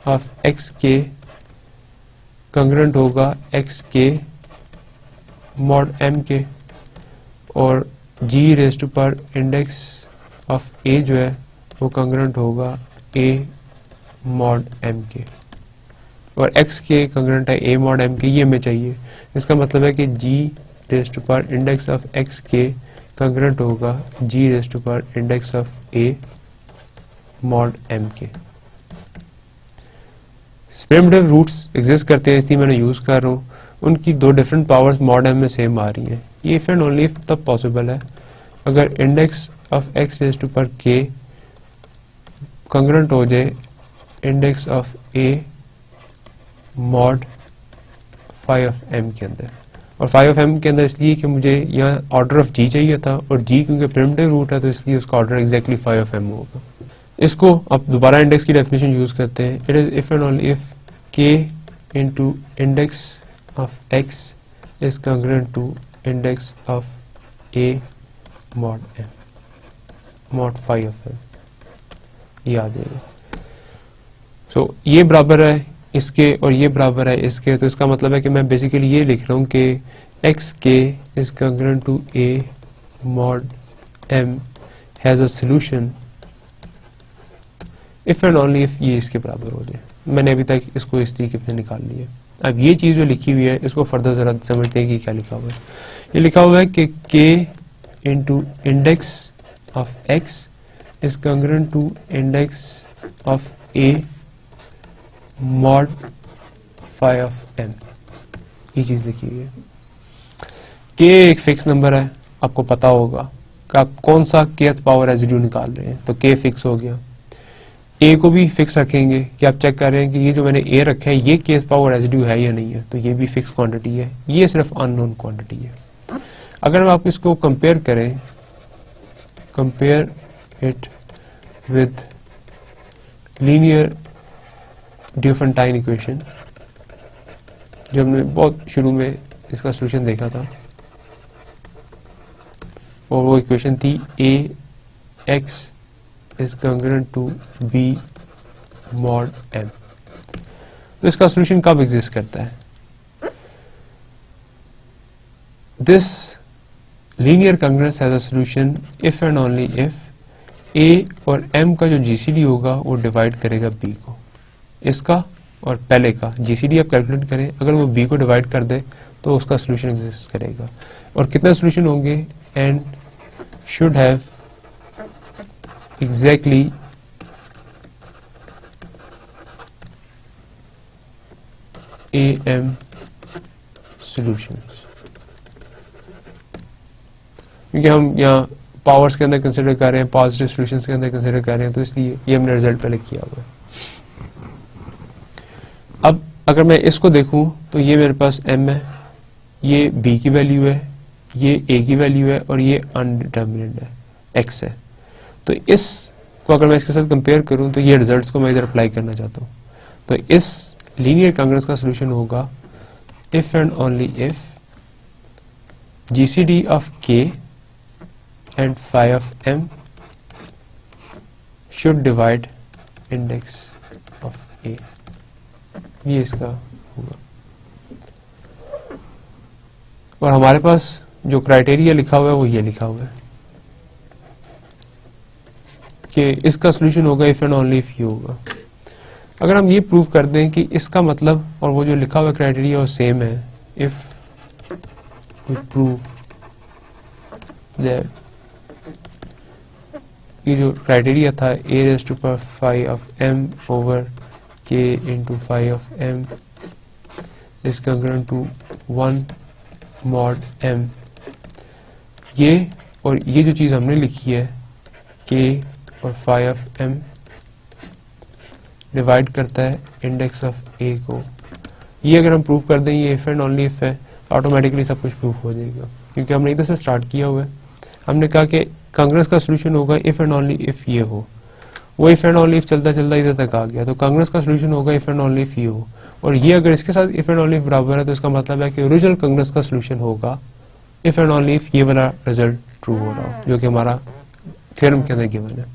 of X के कंग्रेंट होगा एक्स के मॉड एम के, और g raised to power index of a जो है वो कंग्रेंट होगा a मॉड m के, और x के कंग्रेंट है a मॉड m के। ये हमें चाहिए। इसका मतलब है कि g raised to power index of x के कंग्रेंट होगा g raised to power index of a mod m के। प्रिमिटिव रूट्स एग्जिस्ट करते हैं इसलिए मैंने यूज कर रहा हूँ। उनकी 2 डिफरेंट पावर्स मॉड m में सेम आ रही हैं। ये इफ एंड ओनली इफ तब पॉसिबल है अगर index of x raised to power k congruent हो जाए index of a mod phi of m के अंदर। और फाइव ऑफ m के अंदर इसलिए कि मुझे यहाँ ऑर्डर ऑफ g चाहिए था, और g क्योंकि प्रिमिटिव रूट है तो इसलिए उसका order exactly five of m होगा। इसको अब दोबारा इंडेक्स की डेफिनेशन यूज करते हैं. It is if and only if k into index of x is congruent to index of a mod m mod phi of m. ये आ जाएगा. सो ये बराबर है इसके और ये बराबर है इसके, तो इसका मतलब है कि मैं बेसिकली ये लिख रहा हूँ कि x k is congruent to A mod m has a solution if and only if ये इसके बराबर हो जाए. मैंने अभी तक इसको इस तरीके से निकाल लिया. अब ये चीज जो लिखी हुई है इसको फर्दर जरा समझते हैं कि क्या लिखा हुआ है. ये लिखा हुआ है कि k into index of x is congruent to index of A mod phi of M. ये चीज लिखी हुई है. के एक फिक्स नंबर है, आपको पता होगा कि आप कौन सा kth पावर रेजिड्यू निकाल रहे हैं, तो के फिक्स हो गया. ए को भी फिक्स रखेंगे कि आप चेक कर रहे हैं कि ये जो मैंने ए रखा है ये kth पावर रेजिड्यू है या नहीं है, तो ये भी फिक्स क्वांटिटी है. ये सिर्फ अननोन क्वांटिटी है. अगर आप इसको कंपेयर करें, compare it with linear diophantine equation, जो हमने बहुत शुरू में इसका सॉल्यूशन देखा था, और वो इक्वेशन थी A X is congruent to B mod M. तो इसका सॉल्यूशन कब एग्जिस्ट करता है? This linear congruence has a solution if and only if A और एम का जो जीसीडी होगा वो डिवाइड करेगा बी को. इसका और पहले का जीसीडी आप कैलकुलेट करें, अगर वो बी को डिवाइड कर दे तो उसका सॉल्यूशन एग्जिस्ट करेगा. और कितने सॉल्यूशन होंगे? And should have exactly a m solutions. क्योंकि हम यहाँ पावर्स के अंदर कंसिडर कर रहे हैं, पॉजिटिव सॉल्यूशंस के अंदर कंसिडर कर रहे हैं, तो इसलिए ये हमने रिजल्ट पहले किया हुआ है. अब अगर मैं इसको देखूं तो ये मेरे पास m है, ये b की वैल्यू है, ये a की वैल्यू है, और ये अनडिटर्मिनेट है, x है. तो इसको अगर मैं इसके साथ कंपेयर करूं तो ये रिजल्ट्स को मैं इधर अप्लाई करना चाहता हूं. तो इस लीनियर कांग्रुएंस का सॉल्यूशन होगा if and only if GCD of k and phi of m should divide index of a. ये इसका होगा. और हमारे पास जो क्राइटेरिया लिखा हुआ है वो ये लिखा हुआ है कि इसका सॉल्यूशन होगा इफ एंड ओनली इफ ये होगा. अगर हम ये प्रूव कर दें कि इसका मतलब और वो जो लिखा हुआ क्राइटेरिया वो सेम है, इफ वी प्रूव दैट ये जो क्राइटेरिया था a raised to power phi of m over k into phi of m is congruent to 1 mod m, ये और ये जो चीज हमने लिखी है k और phi of m डिवाइड करता है इंडेक्स ऑफ a को. ये अगर हम प्रूव कर दें ये इफ एंड ओनली इफ है, ऑटोमेटिकली सब कुछ प्रूफ हो जाएगा. क्योंकि हमने इधर से स्टार्ट किया हुआ है. हमने कहा कि कांग्रेस का सॉल्यूशन होगा इफ एंड ओनली इफ ये हो. वो इफ एंड ओनली इफ चलता चलता इधर तक आ गया, तो कांग्रेस का सॉल्यूशन होगा इफ एंड ओनली इफ ये हो. और ये अगर इसके साथ इफ एंड ओनली इफ बराबर है तो इसका मतलब है कि ओरिजिनल कांग्रेस का सॉल्यूशन होगा इफ एंड ओनली इफ ये वाला रिजल्ट ट्रू हो रहा हो, जो कि हमारा थ्योरम के अंदर गिवन है.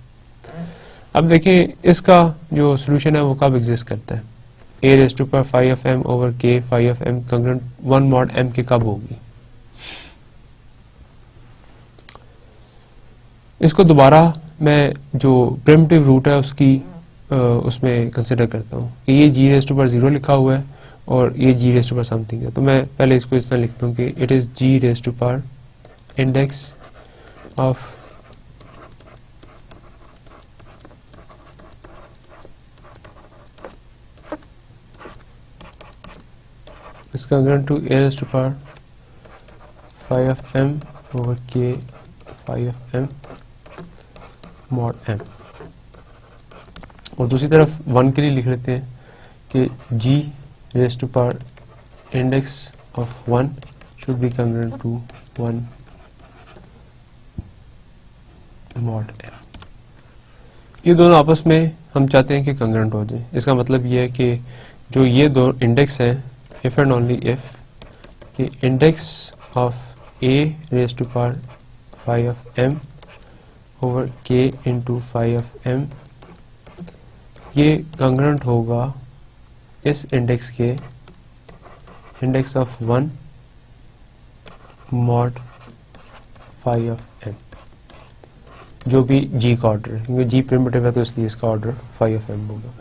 अब देखिए इसका जो सॉल्यूशन है वो कब एग्जिस्ट करता है. a raised to power phi of m over k phi of m congruent 1 mod m के कब होगी. इसको दोबारा मैं जो प्रिमिटिव रूट है उसकी उसमें कंसिडर करता हूँ कि ये g raised to power 0 लिखा हुआ है और ये g raised to power something है. तो मैं पहले इसको इस तरह लिखता हूँ कि it is g raised to power index of is congruent to a raised to power phi of m over k phi of m mod m. और दूसरी तरफ 1 के लिए लिख लेते हैं कि g raised to power index of 1 should be congruent to 1 mod m. ये दोनों आपस में हम चाहते हैं कि कंग्रेंट हो जाए। इसका मतलब ये है कि जो ये दो इंडेक्स हैं, इफ एंड ओनली इफ कि index of a raise to power phi of m over k into phi of m, ये कंग्रेंट होगा इस इंडेक्स के index of 1 mod phi of m, जो भी g का ऑर्डर है, क्योंकि g प्रिमिटिव है तो इसलिए इसका ऑर्डर phi of m होगा।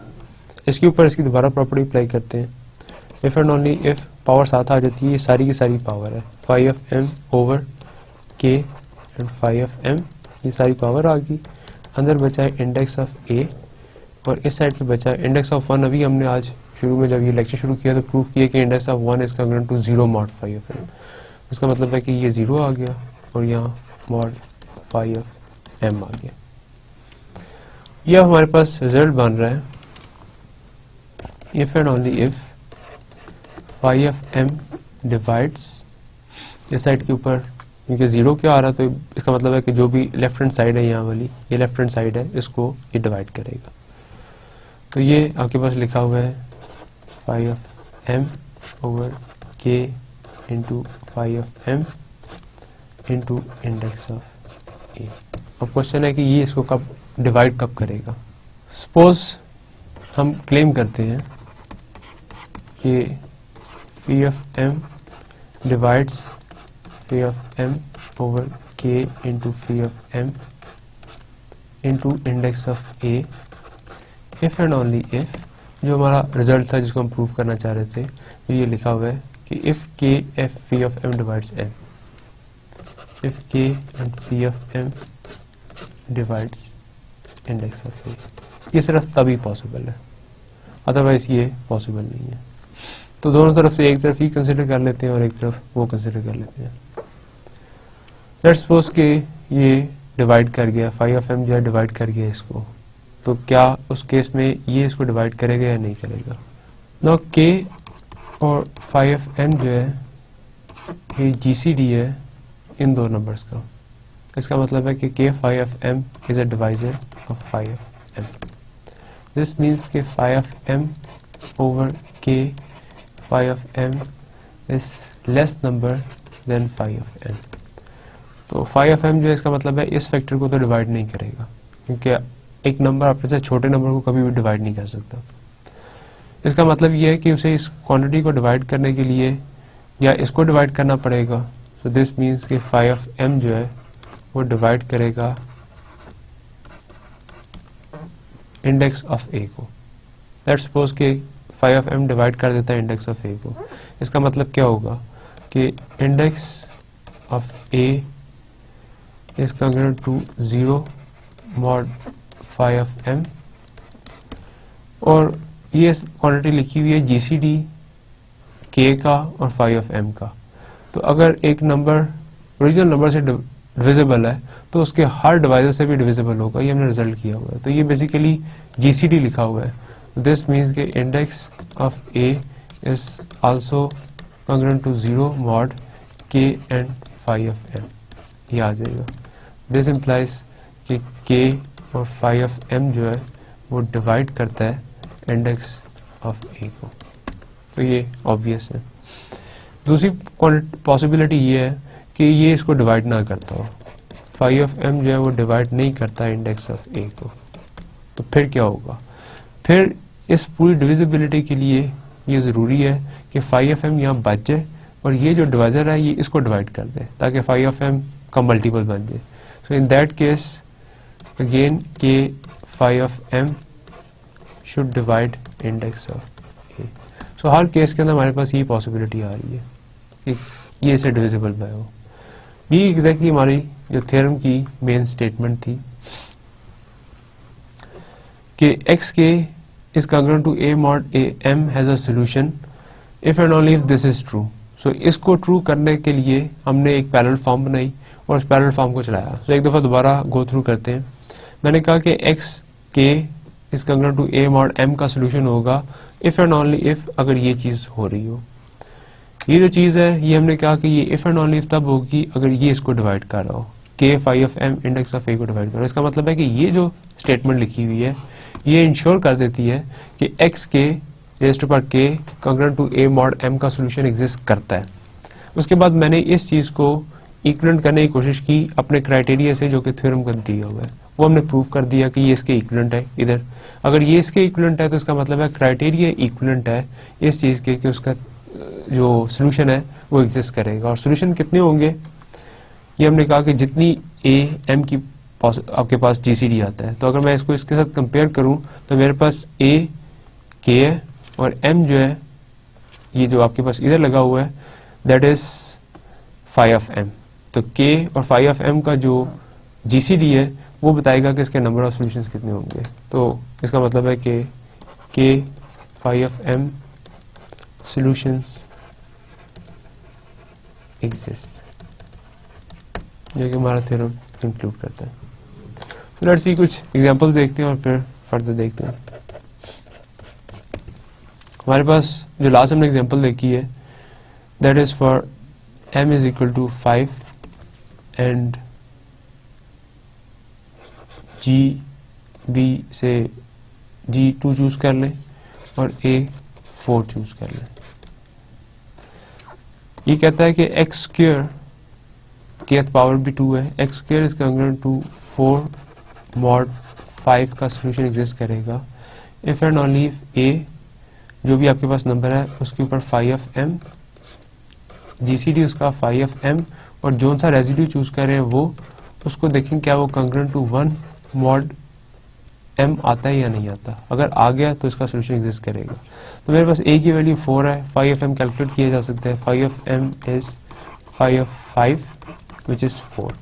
इसके ऊपर इसकी दोबारा प्रॉपर्टी अप्लाई करते हैं। If and only if power साथ आ जाती है, ये सारी की सारी पावर है phi of m over k and phi of m, ये सारी पावर आ गई। अंदर बचा है इंडेक्स ऑफ a और इस साइड पे बचा है इंडेक्स ऑफ 1। अभी हमने आज शुरू में जब ये लेक्चर शुरू किया तो प्रूफ किया कि index of 1 is congruent to 0 mod phi of m। उसका मतलब है कि ये 0 आ गया और यहाँ मॉड phi of m आ गया। ये अब हमारे पास रिजल्ट बन रहा है if and only if phi of m divides, इस साइड के ऊपर क्योंकि 0 क्या आ रहा है तो इसका मतलब है कि जो भी लेफ्ट हैंड साइड है यहाँ वाली, ये लेफ्ट हैंड साइड है, इसको ये डिवाइड करेगा। तो ये आपके पास लिखा हुआ है phi of m over k into phi of m into index of a। अब क्वेश्चन है कि ये इसको कब डिवाइड कब करेगा। सपोज हम क्लेम करते हैं कि phi of m divides phi of m over k into phi of m into index of a, if and only if, जो हमारा रिजल्ट था जिसको हम प्रूव करना चाह रहे थे, तो ये लिखा हुआ है कि if k f phi of m divides m, if k and phi of m divides index of a। ये सिर्फ तभी पॉसिबल है, अदरवाइज ये पॉसिबल नहीं है। तो दोनों तरफ से एक तरफ ही कंसिडर कर लेते हैं और एक तरफ वो कंसिडर कर लेते हैं। लेट्स सपोज कि ये डिवाइड कर गया, phi of m जो है डिवाइड कर गया इसको, तो क्या उस केस में ये इसको डिवाइड करेगा या नहीं करेगा। नाउ k और phi of m जो है ये GCD है इन दो नंबर्स का। इसका मतलब है कि k phi of m is a divisor of phi of m। This means कि phi of m over k phi of m is less number than phi of m। तो phi of m जो है इसका मतलब है इस factor को तो डिवाइड नहीं करेगा, क्योंकि एक नंबर अपने से छोटे नंबर को कभी भी डिवाइड नहीं कर सकता। इसका मतलब यह है कि उसे इस क्वांटिटी को डिवाइड करने के लिए या इसको डिवाइड करना पड़ेगा। सो दिस मीन्स कि phi of m जो है वो डिवाइड करेगा इंडेक्स ऑफ a को। लेट्स सपोज कि phi of m डिवाइड कर देता है इंडेक्स ऑफ a को। इसका मतलब क्या होगा कि index of a is congruent to 0 mod phi of m, और ये क्वांटिटी लिखी हुई है GCD k का और phi of m का। तो अगर एक नंबर ओरिजिनल नंबर से डिविजिबल है तो उसके हर डिवाइजर से भी डिविजिबल होगा, ये हमने रिजल्ट किया हुआ है। तो ये बेसिकली GCD लिखा हुआ है। दिस मीन्स के index of a is also congruent to 0 mod k and phi of m, ये आ जाएगा। दिस इम्प्लाइज कि k और phi of m जो है वो डिवाइड करता है इंडेक्स ऑफ a को। तो ये ऑब्वियस है। दूसरी पॉसिबिलिटी ये है कि ये इसको डिवाइड ना करता हो, phi of m जो है वो डिवाइड नहीं करता इंडेक्स ऑफ a को। तो फिर क्या होगा, फिर इस पूरी डिविजिबिलिटी के लिए ये ज़रूरी है कि phi of m यहाँ बच जाए और ये जो डिवाइजर है ये इसको डिवाइड कर दे ताकि phi of m का मल्टीपल बन जाए। So in that case again k phi of m should divide index of a। so her case के अंदर हमारे पास ये पॉसिबिलिटी आ रही है कि ये इसे डिविजिबल बाय हो। ये एग्जैक्टली हमारी जो थ्योरम की मेन स्टेटमेंट थी कि x k is congruent to a mod a m has a solution if and only if this is true। so इसको ट्रू करने के लिए हमने एक पैरेलल फॉर्म बनाई और उस पैरेलल फॉर्म को चलाया। so एक दफा दोबारा गो थ्रू करते हैं। मैंने कहा कि x k is congruent to a mod m का सोल्यूशन होगा इफ एंड ओनली इफ अगर ये चीज हो रही हो। ये जो चीज है ये हमने कहा कि ये इफ एंड ओनली इफ तब होगी अगर ये इसको डिवाइड कर रहा हो। k phi of m index of a को डिवाइड करो। इसका मतलब है कि ये जो स्टेटमेंट लिखी हुई है ये इंश्योर कर देती है कि x k raise to power k congruent to a mod m का सोल्यूशन एग्जिस्ट करता है। उसके बाद मैंने इस चीज को इक्विवेलेंट करने की कोशिश की अपने क्राइटेरिया से जो कि थ्योरम का दिया हुआ है, वो हमने प्रूव कर दिया कि ये इसके इक्विवेलेंट है। इधर अगर ये इसके इक्विवेलेंट है तो इसका मतलब है क्राइटेरिया इक्विवेलेंट है इस चीज के कि उसका जो सोल्यूशन है वो एग्जिस्ट करेगा। और सोल्यूशन कितने होंगे, ये हमने कहा कि जितनी a m की आपके पास GCD आता है। तो अगर मैं इसको इसके साथ कंपेयर करूं तो मेरे पास a k है और m जो है ये जो आपके पास इधर लगा हुआ है that is phi of m। तो k और phi of m का जो GCD है वो बताएगा कि इसके नंबर ऑफ सॉल्यूशंस कितने होंगे। तो इसका मतलब है कि k phi of m solutions exist, जो कि हमारा थ्योरम इंक्लूड करता है। तो लेट्स सी कुछ एग्जांपल्स देखते हैं और फिर फर्दर देखते हैं। हमारे पास जो लास्ट हमने एग्जांपल देखी है that is for m is equal to 5 and g b से g 2 चूज कर लें और a 4 चूज कर लें। ये कहता है कि x स्क्वायर kth पावर भी 2 है, x square is congruent to 4 mod 5 का सोल्यूशन एग्जिस्ट करेगा if and only if a जो भी आपके पास नंबर है उसके ऊपर phi of m, GCD उसका phi of m और जो सा रेजिड्यू चूज कर रहे हैं वो उसको देखें क्या वो कॉन्ग्रुएंट टू 1 मॉड m आता है या नहीं आता। अगर आ गया तो इसका सोल्यूशन एग्जिस्ट करेगा। तो मेरे पास a की वैल्यू 4 है, phi of m कैलकुलेट किया जा सकता है। phi of m is phi of 5 which is 4।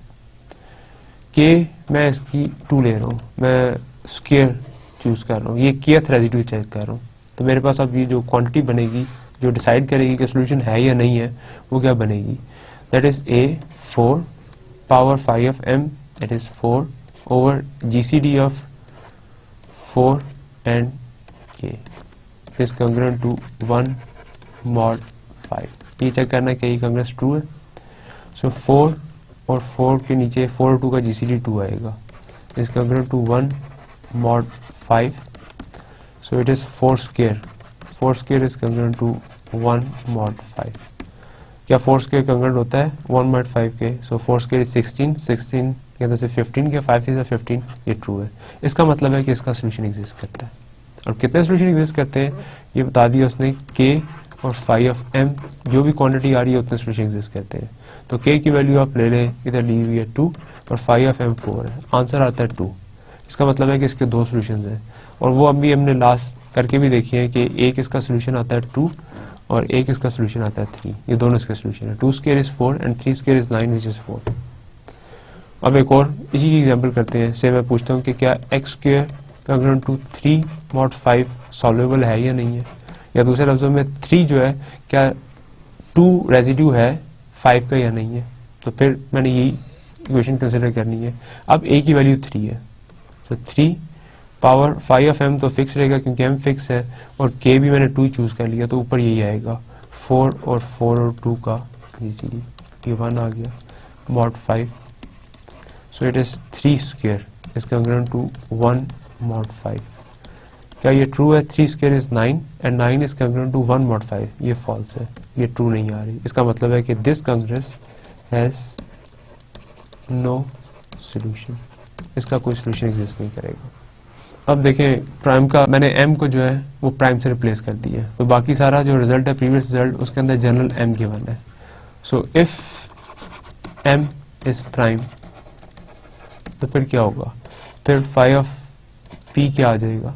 k मैं इसकी 2 ले रहा हूँ, मैं स्क्वायर चूज कर रहा हूँ, ये kth रेजिड्यू चेक कर रहा हूँ। तो मेरे पास अब ये जो क्वांटिटी बनेगी जो डिसाइड करेगी कि सोल्यूशन है या नहीं है वो क्या बनेगी, that is a 4 power phi of m that is 4 over GCD of 4 and k is congruent to 1 mod 5। ये चेक करना है कि ये कॉन्ग्रुएंस ट्रू है। सो 4 और 4 के नीचे 4 और 2 का GCD 2 आएगा, is congruent to 1 mod 5। So it is 4 square. 4 square is congruent to 1 mod 5. क्या 4 square congruent होता है 1 mod 5 के? So 4 square is 16. 16 के अंदर से 15 के 5 से 15 ये ट्रू है। इसका मतलब है कि इसका सोल्यूशन एग्जिस्ट करता है। और कितने सोल्यूशन एग्जिस्ट करते हैं ये बता दिया उसने, k और phi of m जो भी क्वांटिटी आ रही है उतने सोल्यूशन एग्जिस्ट करते हैं। तो k की वैल्यू आप ले लें, इधर ली हुई है 2 और phi of m 4 है, आंसर आता है 2। इसका मतलब है कि इसके 2 सोल्यूशन हैं और वो अभी हमने लास्ट करके भी देखी है कि एक इसका सोल्यूशन आता है 2 और एक इसका सोल्यूशन आता है 3। ये दोनों इसके सोल्यूशन है। 2 square is 4 and 3 square is 9 which is 4। अब एक और इसी की एग्जांपल करते हैं। से मैं पूछता हूँ कि क्या x square congruent to 3 mod 5 solvable है या नहीं है, या दूसरे लफ्जों में 3 जो है क्या 2 रेजिड्यू है 5 का या नहीं है। तो फिर मैंने यही इक्वेशन कंसिडर करनी है। अब a की वैल्यू 3 है, तो 3 पावर phi of m तो फिक्स रहेगा क्योंकि m फिक्स है और k भी मैंने 2 चूज कर लिया, तो ऊपर यही आएगा 4 और 4 और 2 का GCD, ये 1 आ गया mod 5। So it is 3 square is congruent to 1 mod 5। क्या ये ट्रू है? 3 square is 9 and 9 is congruent to 1 mod 5। ये फॉल्स है, ये ट्रू नहीं आ रही। इसका मतलब है कि this congruence has no solution, इसका कोई सॉल्यूशन एग्जिस्ट नहीं करेगा। अब देखें प्राइम का मैंने m को जो है वो प्राइम से रिप्लेस कर दिया है, तो बाकी सारा जो रिजल्ट है प्रीवियस रिजल्ट उसके अंदर जनरल m गिवन है। So if m is prime तो फिर क्या होगा, फिर phi ऑफ p क्या आ जाएगा,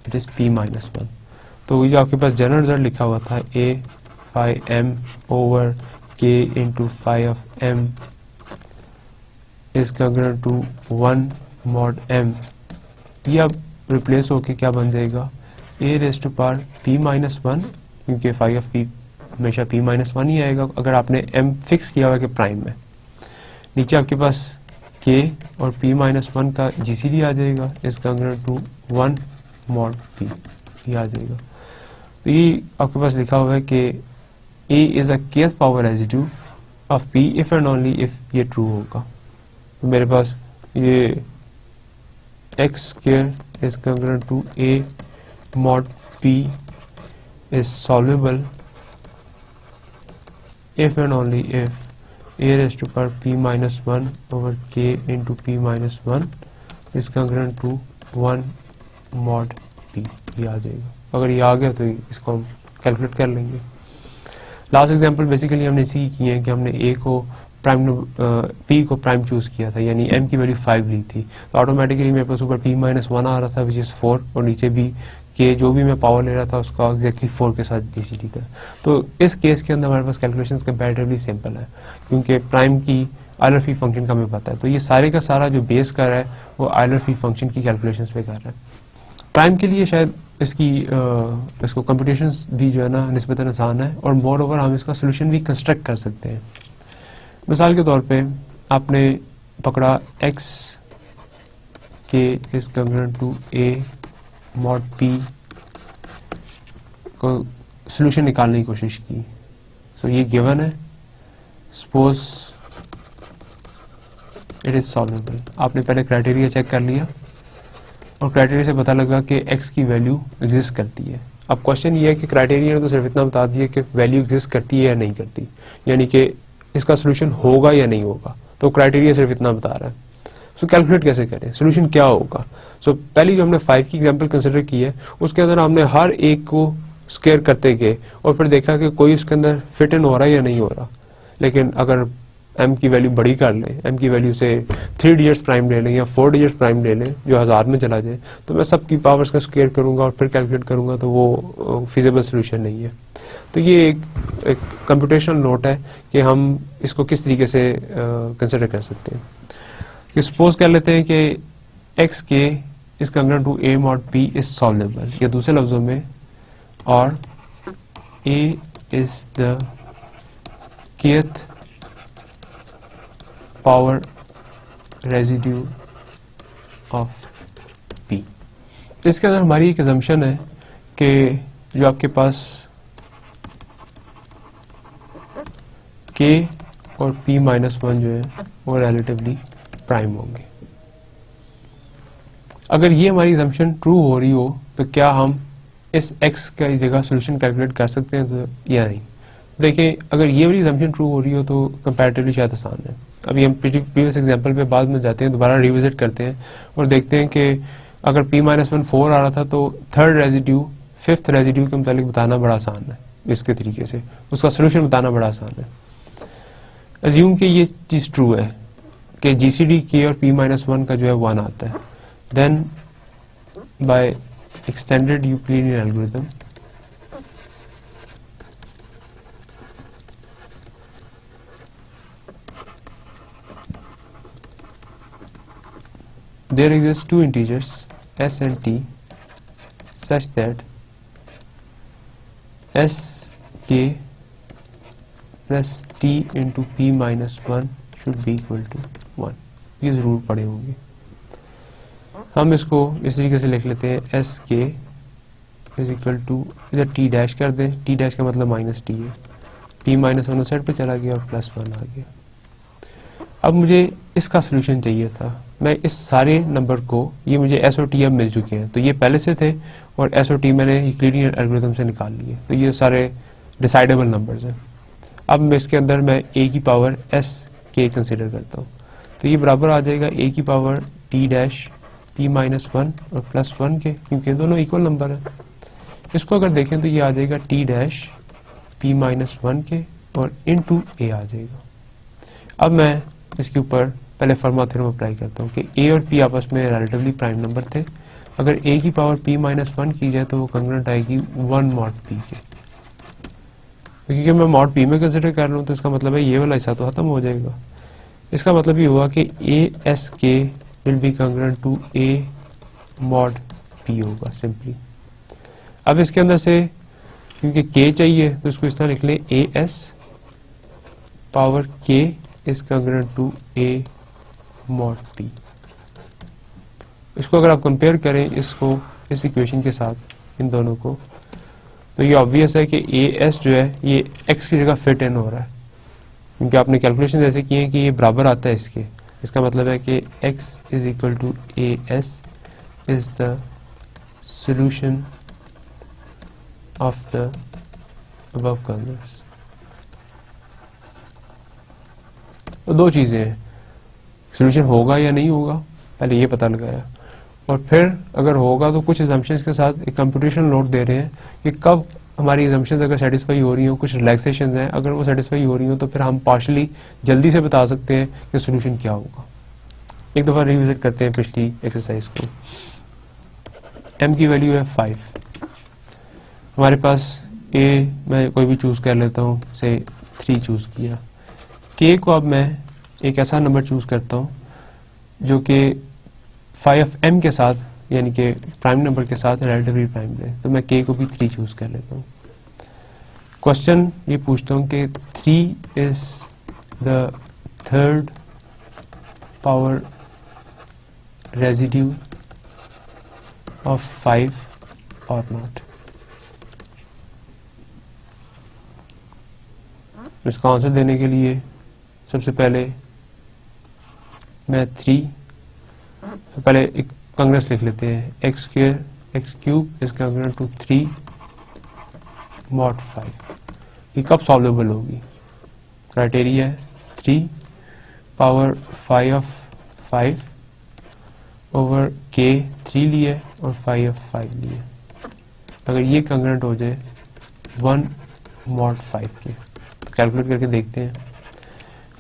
इट इज p माइनस 1। तो ये आपके पास जनरल रिजल्ट लिखा हुआ था a phi m over k into phi of m is congruent to 1 mod m। ये अब रिप्लेस होके क्या बन जाएगा, a raise to power p minus 1, क्योंकि phi ऑफ p हमेशा p माइनस 1 ही आएगा अगर आपने m फिक्स किया हुआ कि प्राइम में। नीचे आपके पास k और p माइनस 1 का GCD आ जाएगा, is congruent to 1 mod p, ये आ जाएगा। तो ये आपके पास लिखा हुआ है कि a is a kth power residue of p if and only if ये ट्रू होगा। तो मेरे पास ये x square is congruent to a mod p is solvable if and only if a raised to power p minus 1 over k into p minus 1 is congruent to 1 mod p। ये आ जाएगा, अगर ये आ गया तो इसको हम कैलकुलेट कर लेंगे। लास्ट एग्जांपल बेसिकली हमने इसी की है कि हमने a को प्राइम p को प्राइम चूज किया था, यानी m की वैल्यू 5 ली थी, तो ऑटोमेटिकली मेरे पास ऊपर p माइनस 1 आ रहा था विच इज 4 और नीचे भी के जो भी मैं पावर ले रहा था उसका एग्जैक्टली 4 के साथ जीसीडी था। तो इस केस के अंदर हमारे पास कैलकुलेशंस कंपैरेटिवली सिंपल है क्योंकि प्राइम की आयलर फ्री फंक्शन का हमें पता है, तो ये सारे का सारा जो बेस कर रहा है वो आयलर फ्री फंक्शन की कैलकुलेशंस पे कर रहा है। प्राइम के लिए शायद इसको कंप्यूटेशंस भी जो है ना निस्बतन आसान है और मोर ओवर हम इसका सोल्यूशन भी कंस्ट्रक्ट कर सकते हैं। मिसाल के तौर पे आपने पकड़ा x k is congruent to a mod p को सोल्यूशन निकालने की कोशिश की। सो ये गिवन है, सपोज इट इज सॉल्वेबल। आपने पहले क्राइटेरिया चेक कर लिया और क्राइटेरिया से पता लगा कि x की वैल्यू एग्जिस्ट करती है। अब क्वेश्चन ये है कि क्राइटेरिया ने तो सिर्फ इतना बता दिया कि वैल्यू एग्जिस्ट करती है या नहीं करती, यानी कि इसका सोल्यूशन होगा या नहीं होगा, तो क्राइटेरिया सिर्फ इतना बता रहा है। सो कैलकुलेट कैसे करें, सोल्यूशन क्या होगा। सो पहली जो हमने 5 की एग्जांपल कंसिडर की है उसके अंदर हमने हर एक को स्क्वायर करते गए और फिर देखा कि कोई उसके अंदर फिट इन हो रहा है या नहीं हो रहा। लेकिन अगर m की वैल्यू बड़ी कर लें, m की वैल्यू से 3 डिजिट्स प्राइम ले लें या 4 डिजिट्स प्राइम ले लें जो 1000 में चला जाए, तो मैं सबकी पावर्स का स्क्वायर करूंगा और फिर कैलकुलेट करूंगा, तो वो फिजिबल सोल्यूशन नहीं है। तो ये एक कंप्यूटेशनल नोट है कि हम इसको किस तरीके से कंसिडर कर सकते हैं। सपोज कर लेते हैं कि x k is congruent to a mod p is solvable, या दूसरे लफ्जों में और a is the kth power residue of p। इसके अंदर हमारी एक assumption है कि जो आपके पास k और p माइनस 1 जो है वो रिलेटिवली प्राइम होंगे। अगर ये हमारी assumption ट्रू हो रही हो तो क्या हम इस x की जगह सोल्यूशन कैलकुलेट कर सकते हैं तो या नहीं। देखिए अगर ये वाली assumption ट्रू हो रही हो तो कंपैरेटिवली शायद आसान है। अभी हम प्रीवियस एग्जांपल पे बाद में जाते हैं, दोबारा रिविजिट करते हैं और देखते हैं कि अगर p माइनस 1 4 आ रहा था तो थर्ड रेजिड्यू फिफ्थ रेजिड्यू के मुताबिक बताना बड़ा आसान है, इसके तरीके से उसका सोल्यूशन बताना बड़ा आसान है। अज्यूम कि ये चीज ट्रू है कि जीसीडी k और p माइनस 1 का जो है 1 आता है, then by extended Euclidean algorithm there exist two integers s and t such that s k plus t into p minus 1 should be equal to 1। ये जरूर पढ़े होंगे। हम इसको इस तरीके से लिख लेते हैं एस के इज इक्वल टू, इधर टी डैश कर दें, टी डैश का मतलब माइनस टी है, पी माइनस 1 उस साइड पे चला गया और प्लस 1 आ गया। अब मुझे इसका सोल्यूशन चाहिए था, मैं इस सारे नंबर को, ये मुझे एस और टी अब मिल चुके हैं, तो ये पहले से थे और एस और टी मैंने यूक्लिडियन एल्गोरिथम से निकाल लिए, तो ये सारे डिसाइडेबल नंबर्स हैं। अब मैं इसके अंदर मैं a की पावर s k कंसिडर करता हूँ, तो ये बराबर आ जाएगा a की power t dash p minus 1 और प्लस 1 के, क्योंकि दोनों इक्वल नंबर है। इसको अगर देखें तो ये आ जाएगा t डैश p माइनस 1 के और इनटू a आ जाएगा। अब मैं इसके ऊपर पहले फर्मा थ्योरम अप्लाई करता हूँ कि a और p आपस में रिलेटिवली प्राइम नंबर थे। अगर a की पावर p माइनस 1 की जाए तो वो कंग्रुएंट आएगी 1 मॉड p के, क्योंकि मैं मॉड p में कंसिडर कर रहा हूँ तो इसका मतलब है ये वाला हिस्सा तो खत्म हो जाएगा। इसका मतलब ये हुआ कि a s k will be congruent to a mod p होगा सिंपली। अब इसके अंदर से क्योंकि k चाहिए तो इसको इस तरह लिख लें a s power k is congruent to a mod p। इसको अगर आप कंपेयर करें इसको इस इक्वेशन के साथ इन दोनों को, तो ये ऑब्वियस है कि as जो है ये x की जगह फिट इन हो रहा है, क्योंकि आपने कैलकुलेशन ऐसे किए हैं कि ये बराबर आता है इसके, इसका मतलब है कि x is equal to AS is the solution of the above kernels. तो दो चीजें हैं, सोल्यूशन होगा या नहीं होगा, पहले ये पता लगाया, और फिर अगर होगा तो कुछ assumptions के साथ एक कंप्यूटेशनल नोट दे रहे हैं कि कब हमारी assumptions अगर सेटिस्फाई हो रही हो, कुछ रिलैक्सेशन हैं, अगर वो सेटिस्फाई हो रही हो तो फिर हम पार्शली जल्दी से बता सकते हैं कि सोल्यूशन क्या होगा। एक दफा रिविजिट करते हैं पिछली एक्सरसाइज को। m की वैल्यू है 5, हमारे पास a मैं कोई भी चूज कर लेता हूँ, से 3 चूज किया। k को अब मैं एक ऐसा नंबर चूज करता हूँ जो कि 5m के साथ, यानी कि प्राइम नंबर के साथ रिलेटिवली प्राइम है, तो मैं k को भी 3 चूज कर लेता हूँ। क्वेश्चन ये पूछता हूँ कि 3 is the third power residue of 5 or not। इसका आंसर देने के लिए सबसे पहले मैं 3 पहले एक कांग्रेस लिख लेते हैं, x square x cube is congruent to 3 mod 5। ये कब सॉल्वेबल होगी? क्राइटेरिया है 3 पावर 5 of 5 ओवर k 3 लिए और 5 of 5 लिए। अगर ये कांग्रेंट हो जाए 1 mod 5 के, तो कैलकुलेट करके देखते हैं।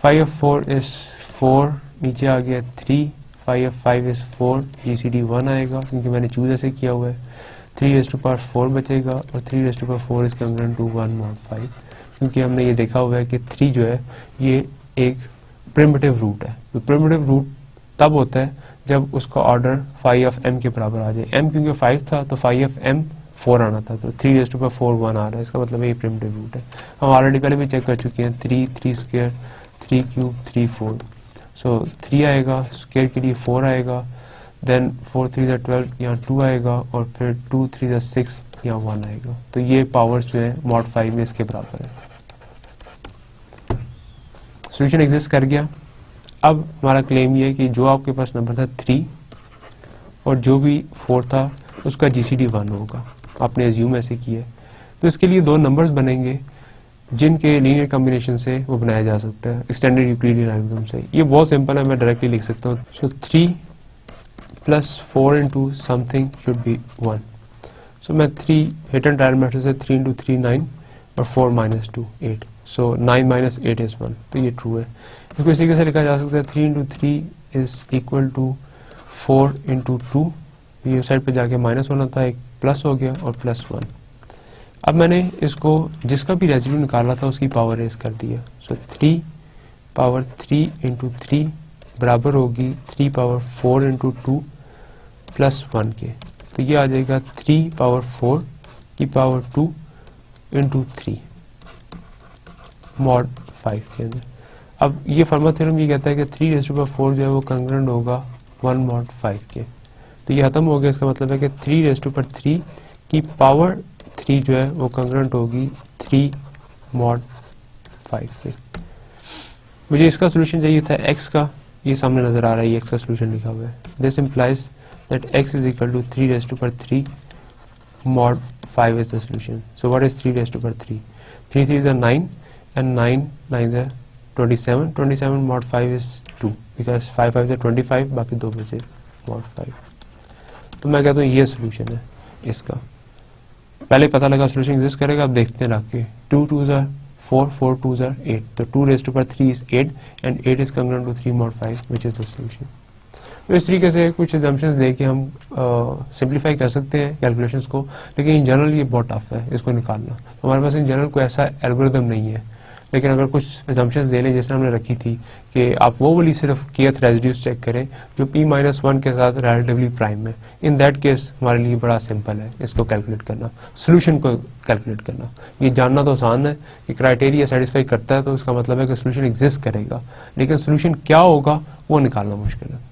5 of 4 is 4, नीचे आ गया 3, 5 of 5 is 4, GCD 1 आएगा क्योंकि मैंने चूज ऐसे किया हुआ है। 3 raised to power 4 बचेगा और 3 raised to power 4 is congruent to 1 mod 5, क्योंकि हमने ये देखा हुआ है कि 3 जो है ये एक प्रिमिटिव रूट है। तो प्रिमिटिव रूट तब होता है जब उसका ऑर्डर 5 of m के बराबर आ जाए। m क्योंकि 5 था तो 5 of m 4 आना था, तो 3 raised to power 4 1 आ रहा है, इसका मतलब ये प्रिमिटिव रूट है। हम ऑलरेडी पहले भी चेक कर चुके हैं, 3 स्क्वायर 3 क्यूब 3 4, सो 3 आएगा, स्क्वायर के लिए 4 आएगा, देन 4 3 जा 12, यहाँ 2 आएगा और फिर 2 3 जा 6, यहाँ 1 आएगा। तो ये पावर्स जो है मॉड 5 में इसके बराबर है। सोल्यूशन एग्जिस्ट कर गया। अब हमारा क्लेम ये है कि जो आपके पास नंबर था 3 और जो भी 4 था उसका GCD 1 होगा, आपने एज्यूम ऐसे किया है। तो इसके लिए दो नंबर्स बनेंगे जिनके लीनियर कॉम्बिनेशन से वो बनाया जा सकता है एक्सटेंडेड यूक्लिडियन एल्गोरिथम से। ये बहुत सिंपल है, मैं डायरेक्टली लिख सकता हूँ। सो 3 plus 4 into something should be 1। सो मैं 3 हिट एंड ट्रायल मेथड से 3 इंटू 3 9 और 4 माइनस 2 8, सो 9 माइनस 8 इज 1, तो ये ट्रू है। इसको इसी कैसे लिखा जा सकता है, 3 into 3 is equal to 4 into 2, ये साइड पे जाके माइनस 1 आता है, एक प्लस हो गया और प्लस 1। अब मैंने इसको जिसका भी रेजिड्यू निकाला था उसकी पावर रेज कर दिया। सो 3 पावर 3 इंटू 3 बराबर होगी 3 पावर 4 इंटू 2 प्लस 1 के, तो ये आ जाएगा 3 पावर 4 की पावर 2 इंटू 3 मॉड 5 के अंदर। अब ये फर्मा थ्योरम ये कहता है कि 3 रेज़ टू पावर 4 जो है वो कंग्रेंट होगा 1 मॉड 5 के, तो ये खत्म हो गया। इसका मतलब है कि 3 रेज़ टू पावर 3 की पावर 3 जो है वो कंग्रेंट होगी 3 मॉड 5 के। मुझे इसका सोल्यूशन चाहिए था x का, ये सामने नजर आ रहा है, ये x का सोल्यूशन लिखा हुआ है। This implies that x is equal to 3 raise to power 3 mod 5 is the solution. So what is 3 raised to power 3? 3 3 is a 9 and 9 9 is a 27. 27 mod 5 is 2 because 5 5 is a 25, बाकी दो बचे mod 5। तो मैं कहता हूँ ये solution है इसका। पहले पता लगा सोल्यूशन एग्जिस्ट करेगा, अब देखते हैं रख के 2 2s are 4 4 2s are 8, तो 2 raised to power 3 is 8 and 8 is congruent to 3 mod 5 which is the solution। तो इस तरीके से कुछ एग्जाम्पशंस दे के हम सिंप्लीफाई कर सकते हैं कैलकुलेशंस को, लेकिन इन जनरल ये बहुत टफ है इसको निकालना। तो हमारे पास इन जनरल कोई ऐसा एल्गोरिथम नहीं है, लेकिन अगर कुछ एग्जाम्पशंस दे लें जैसे हमने रखी थी कि आप वो वाली सिर्फ kth रेजिड्यूज चेक करें जो p-1 के साथ रिलेटिवली प्राइम है, इन दैट केस हमारे लिए बड़ा सिंपल है इसको कैलकुलेट करना, सोल्यूशन को कैलकुलेट करना। ये जानना तो आसान है कि क्राइटेरिया सेटिस्फाई करता है तो इसका मतलब है कि सोल्यूशन एग्जिस्ट करेगा, लेकिन सोल्यूशन क्या होगा वो निकालना मुश्किल है।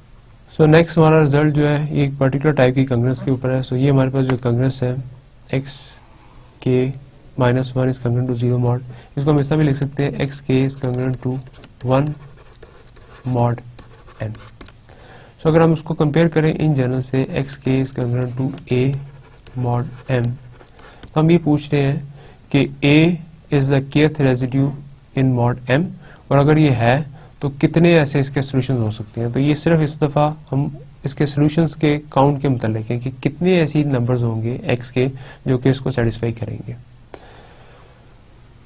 सो नेक्स्ट हमारा रिजल्ट जो है ये एक पर्टिकुलर टाइप की कंग्रेस के ऊपर है। सो ये हमारे पास जो कंग्रेस है x k -1 is congruent to 0 mod, इसको हम ऐसा भी लिख सकते हैं x k is congruent to 1 mod m। So अगर हम उसको कंपेयर करें इन जनरल से x k is congruent to A mod m, तो हम ये पूछ रहे हैं कि a is the kth residue in mod m, और अगर ये है तो कितने ऐसे इसके सॉल्यूशंस हो सकते हैं। तो ये सिर्फ इस दफ़ा हम इसके सॉल्यूशंस के काउंट के मुतालिक हैं कि कितने ऐसी नंबर्स होंगे x के जो कि इसको सेटिस्फाई करेंगे।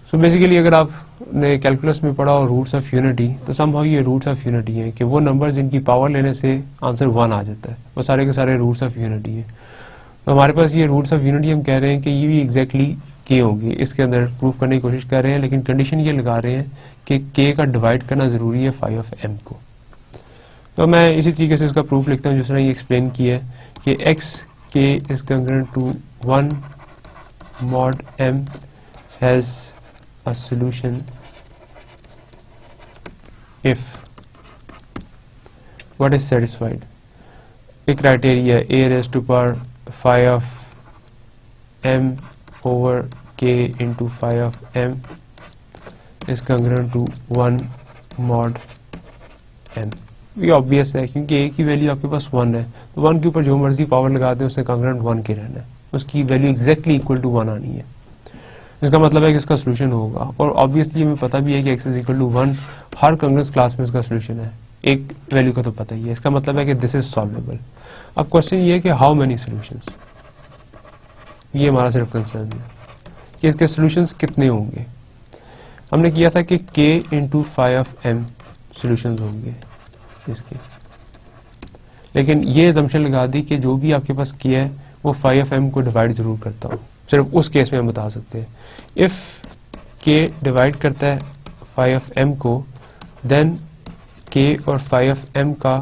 सो बेसिकली अगर आपने कैलकुलस में पढ़ा और रूट्स ऑफ यूनिटी, तो समहाउ ये रूट्स ऑफ यूनिटी हैं कि वो नंबर जिनकी पावर लेने से आंसर 1 आ जाता है, वो सारे के सारे रूट्स ऑफ यूनिटी हैं। तो हमारे पास ये रूट्स ऑफ यूनिटी हम कह रहे हैं कि ये भी एग्जैक्टली के होंगे, इसके अंदर प्रूफ करने की कोशिश कर रहे हैं, लेकिन कंडीशन ये लगा रहे हैं कि के का डिवाइड करना जरूरी है फाई ऑफ एम को। तो मैं इसी तरीके से इसका प्रूफ लिखता हूँ जिस तरह ये एक्सप्लेन किया है कि x k is congruent to 1 mod m has a solution if what is satisfied, a criteria a raised to power phi of m over k into phi of m is congruent to 1 mod m। ये obvious है क्योंकि a की value आपके पास 1 है, तो 1 के ऊपर जो मर्जी पावर लगा दें उससे congruent 1 के रहना है, उसकी वैल्यू एग्जैक्टली इक्वल टू 1 आनी है। इसका मतलब है कि इसका सोल्यूशन होगा, और ऑब्वियसली हमें पता भी है कि x इज इक्वल टू 1 हर कंग्रेस क्लास में इसका सोल्यूशन है, एक वैल्यू का तो पता ही है। इसका मतलब है कि दिस इज सॉल्वेबल। अब क्वेश्चन ये है कि हाउ मेनी सॉल्यूशंस, ये हमारा सिर्फ कंसर्न है कि इसके सॉल्यूशंस कितने होंगे। हमने किया था कि k into phi of m solutions होंगे इसके, लेकिन ये assumption लगा दी कि जो भी आपके पास k है वो फाई ऑफ m को डिवाइड जरूर करता हो। सिर्फ उस केस में हम बता सकते हैं इफ k डिवाइड करता है फाई ऑफ m को, देन k और फाई ऑफ m का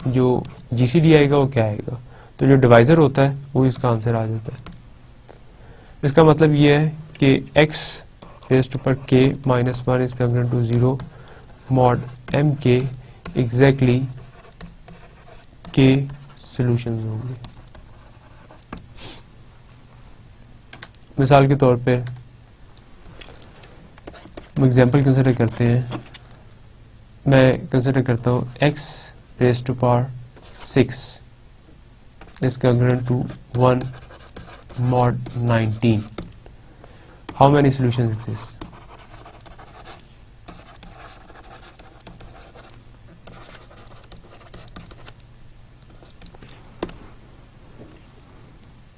जो GCD आएगा वो क्या आएगा, तो जो डिवाइजर होता है वो इसका आंसर आ जाता है। इसका मतलब ये है कि x raised to power k minus 1 is congruent to 0 mod m के एग्जैक्टली k सॉल्यूशंस होंगे। मिसाल के तौर पे हम एग्जाम्पल कंसिडर करते हैं, मैं कंसिडर करता हूँ x raised to power 6 is congruent to 1 mod 19। How many solutions exist?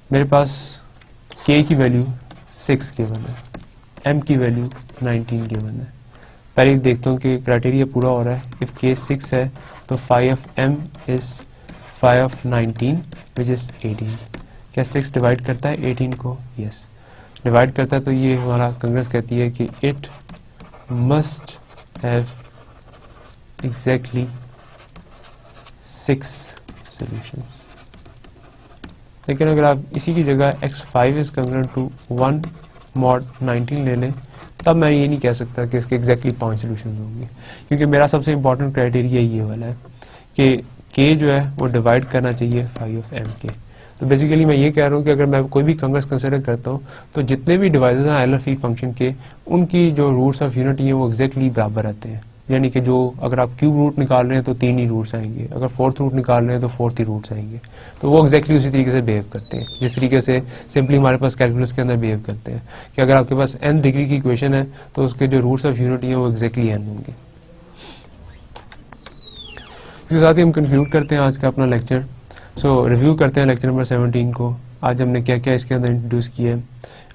मेरे पास k की वैल्यू 6 गिवन है, m की वैल्यू 19 गिवन है। पहले देखता हूँ कि क्राइटेरिया पूरा हो रहा है। इफ k 6 है तो phi of m is phi of 19 which is 18। क्या 6 डिवाइड करता है 18 को? यस, डिवाइड करता है। तो ये हमारा कंग्रेस कहती है कि it must have exactly 6 solutions. लेकिन अगर आप इसी की जगह x5 is congruent to 1 mod 19 ले लें, तब मैं ये नहीं कह सकता कि इसके एग्जैक्टली 5 सॉल्यूशंस होंगे, क्योंकि मेरा सबसे इंपॉर्टेंट क्राइटेरिया ये वाला है कि k जो है वो डिवाइड करना चाहिए फाई ऑफ m के। तो बेसिकली मैं ये कह रहा हूँ कि अगर मैं कोई भी कंग्रेस कंसिडर करता हूँ तो जितने भी डिवाइसेस हैं आइलर फ्री फंक्शन के, उनकी जो रूट्स ऑफ यूनिटी है वो एग्जैक्टली बराबर रहते हैं। यानी कि जो अगर आप क्यूब रूट निकाल रहे हैं तो 3 ही रूट्स आएंगे, अगर फोर्थ रूट निकाल रहे हैं तो 4th ही रूट्स आएंगे। तो वो एग्जैक्टली उसी तरीके से बिहेव करते हैं जिस तरीके से सिंपली हमारे पास कैलकुलस के अंदर बिहेव करते हैं कि अगर आपके पास n डिग्री की इक्वेशन है तो उसके जो रूट्स ऑफ यूनिटी है वो एग्जैक्टली n होंगे। इसके साथ ही हम कंक्लूड करते हैं आज का अपना लेक्चर। सो रिव्यू करते हैं लेक्चर नंबर 17 को। आज हमने क्या क्या इसके अंदर इंट्रोड्यूस किए।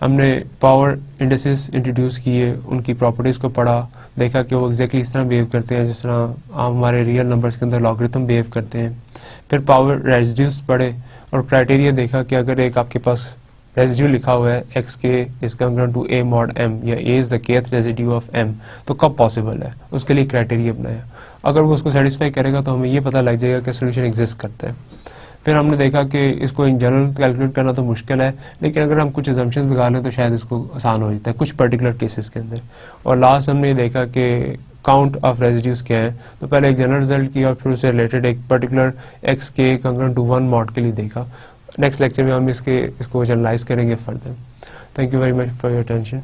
हमने पावर इंडिसेस इंट्रोड्यूस किए, उनकी प्रॉपर्टीज़ को पढ़ा, देखा कि वो एग्जैक्टली इस तरह बिहेव करते हैं जिस तरह हमारे रियल नंबर्स के अंदर लॉगरिथम बिहेव करते हैं। फिर पावर रेजिड्यूज पढ़े और क्राइटेरिया देखा कि अगर एक आपके पास रेजिड्यू लिखा हुआ है x k is congruent to a mod m या a is the kth residue of m, तो कब पॉसिबल है, उसके लिए क्राइटेरिया बनाया। अगर वो उसको सेटिस्फाई करेगा तो हमें ये पता लग जाएगा कि सोल्यूशन एग्जिस्ट करता है। फिर हमने देखा कि इसको इन जनरल कैलकुलेट करना तो मुश्किल है, लेकिन अगर हम कुछ असम्पशंस लगा लें तो शायद इसको आसान हो जाता है कुछ पर्टिकुलर केसेस के अंदर। और लास्ट हमने ये देखा कि काउंट ऑफ रेजिड्यूज क्या है। तो पहले एक जनरल रिजल्ट किया और फिर उससे रिलेटेड एक पर्टिकुलर एक्स के कंग्रुएंट टू 1 मॉड के लिए देखा। नेक्स्ट लेक्चर में हम इसको जनरलाइज करेंगे further. Thank you very much for your attention.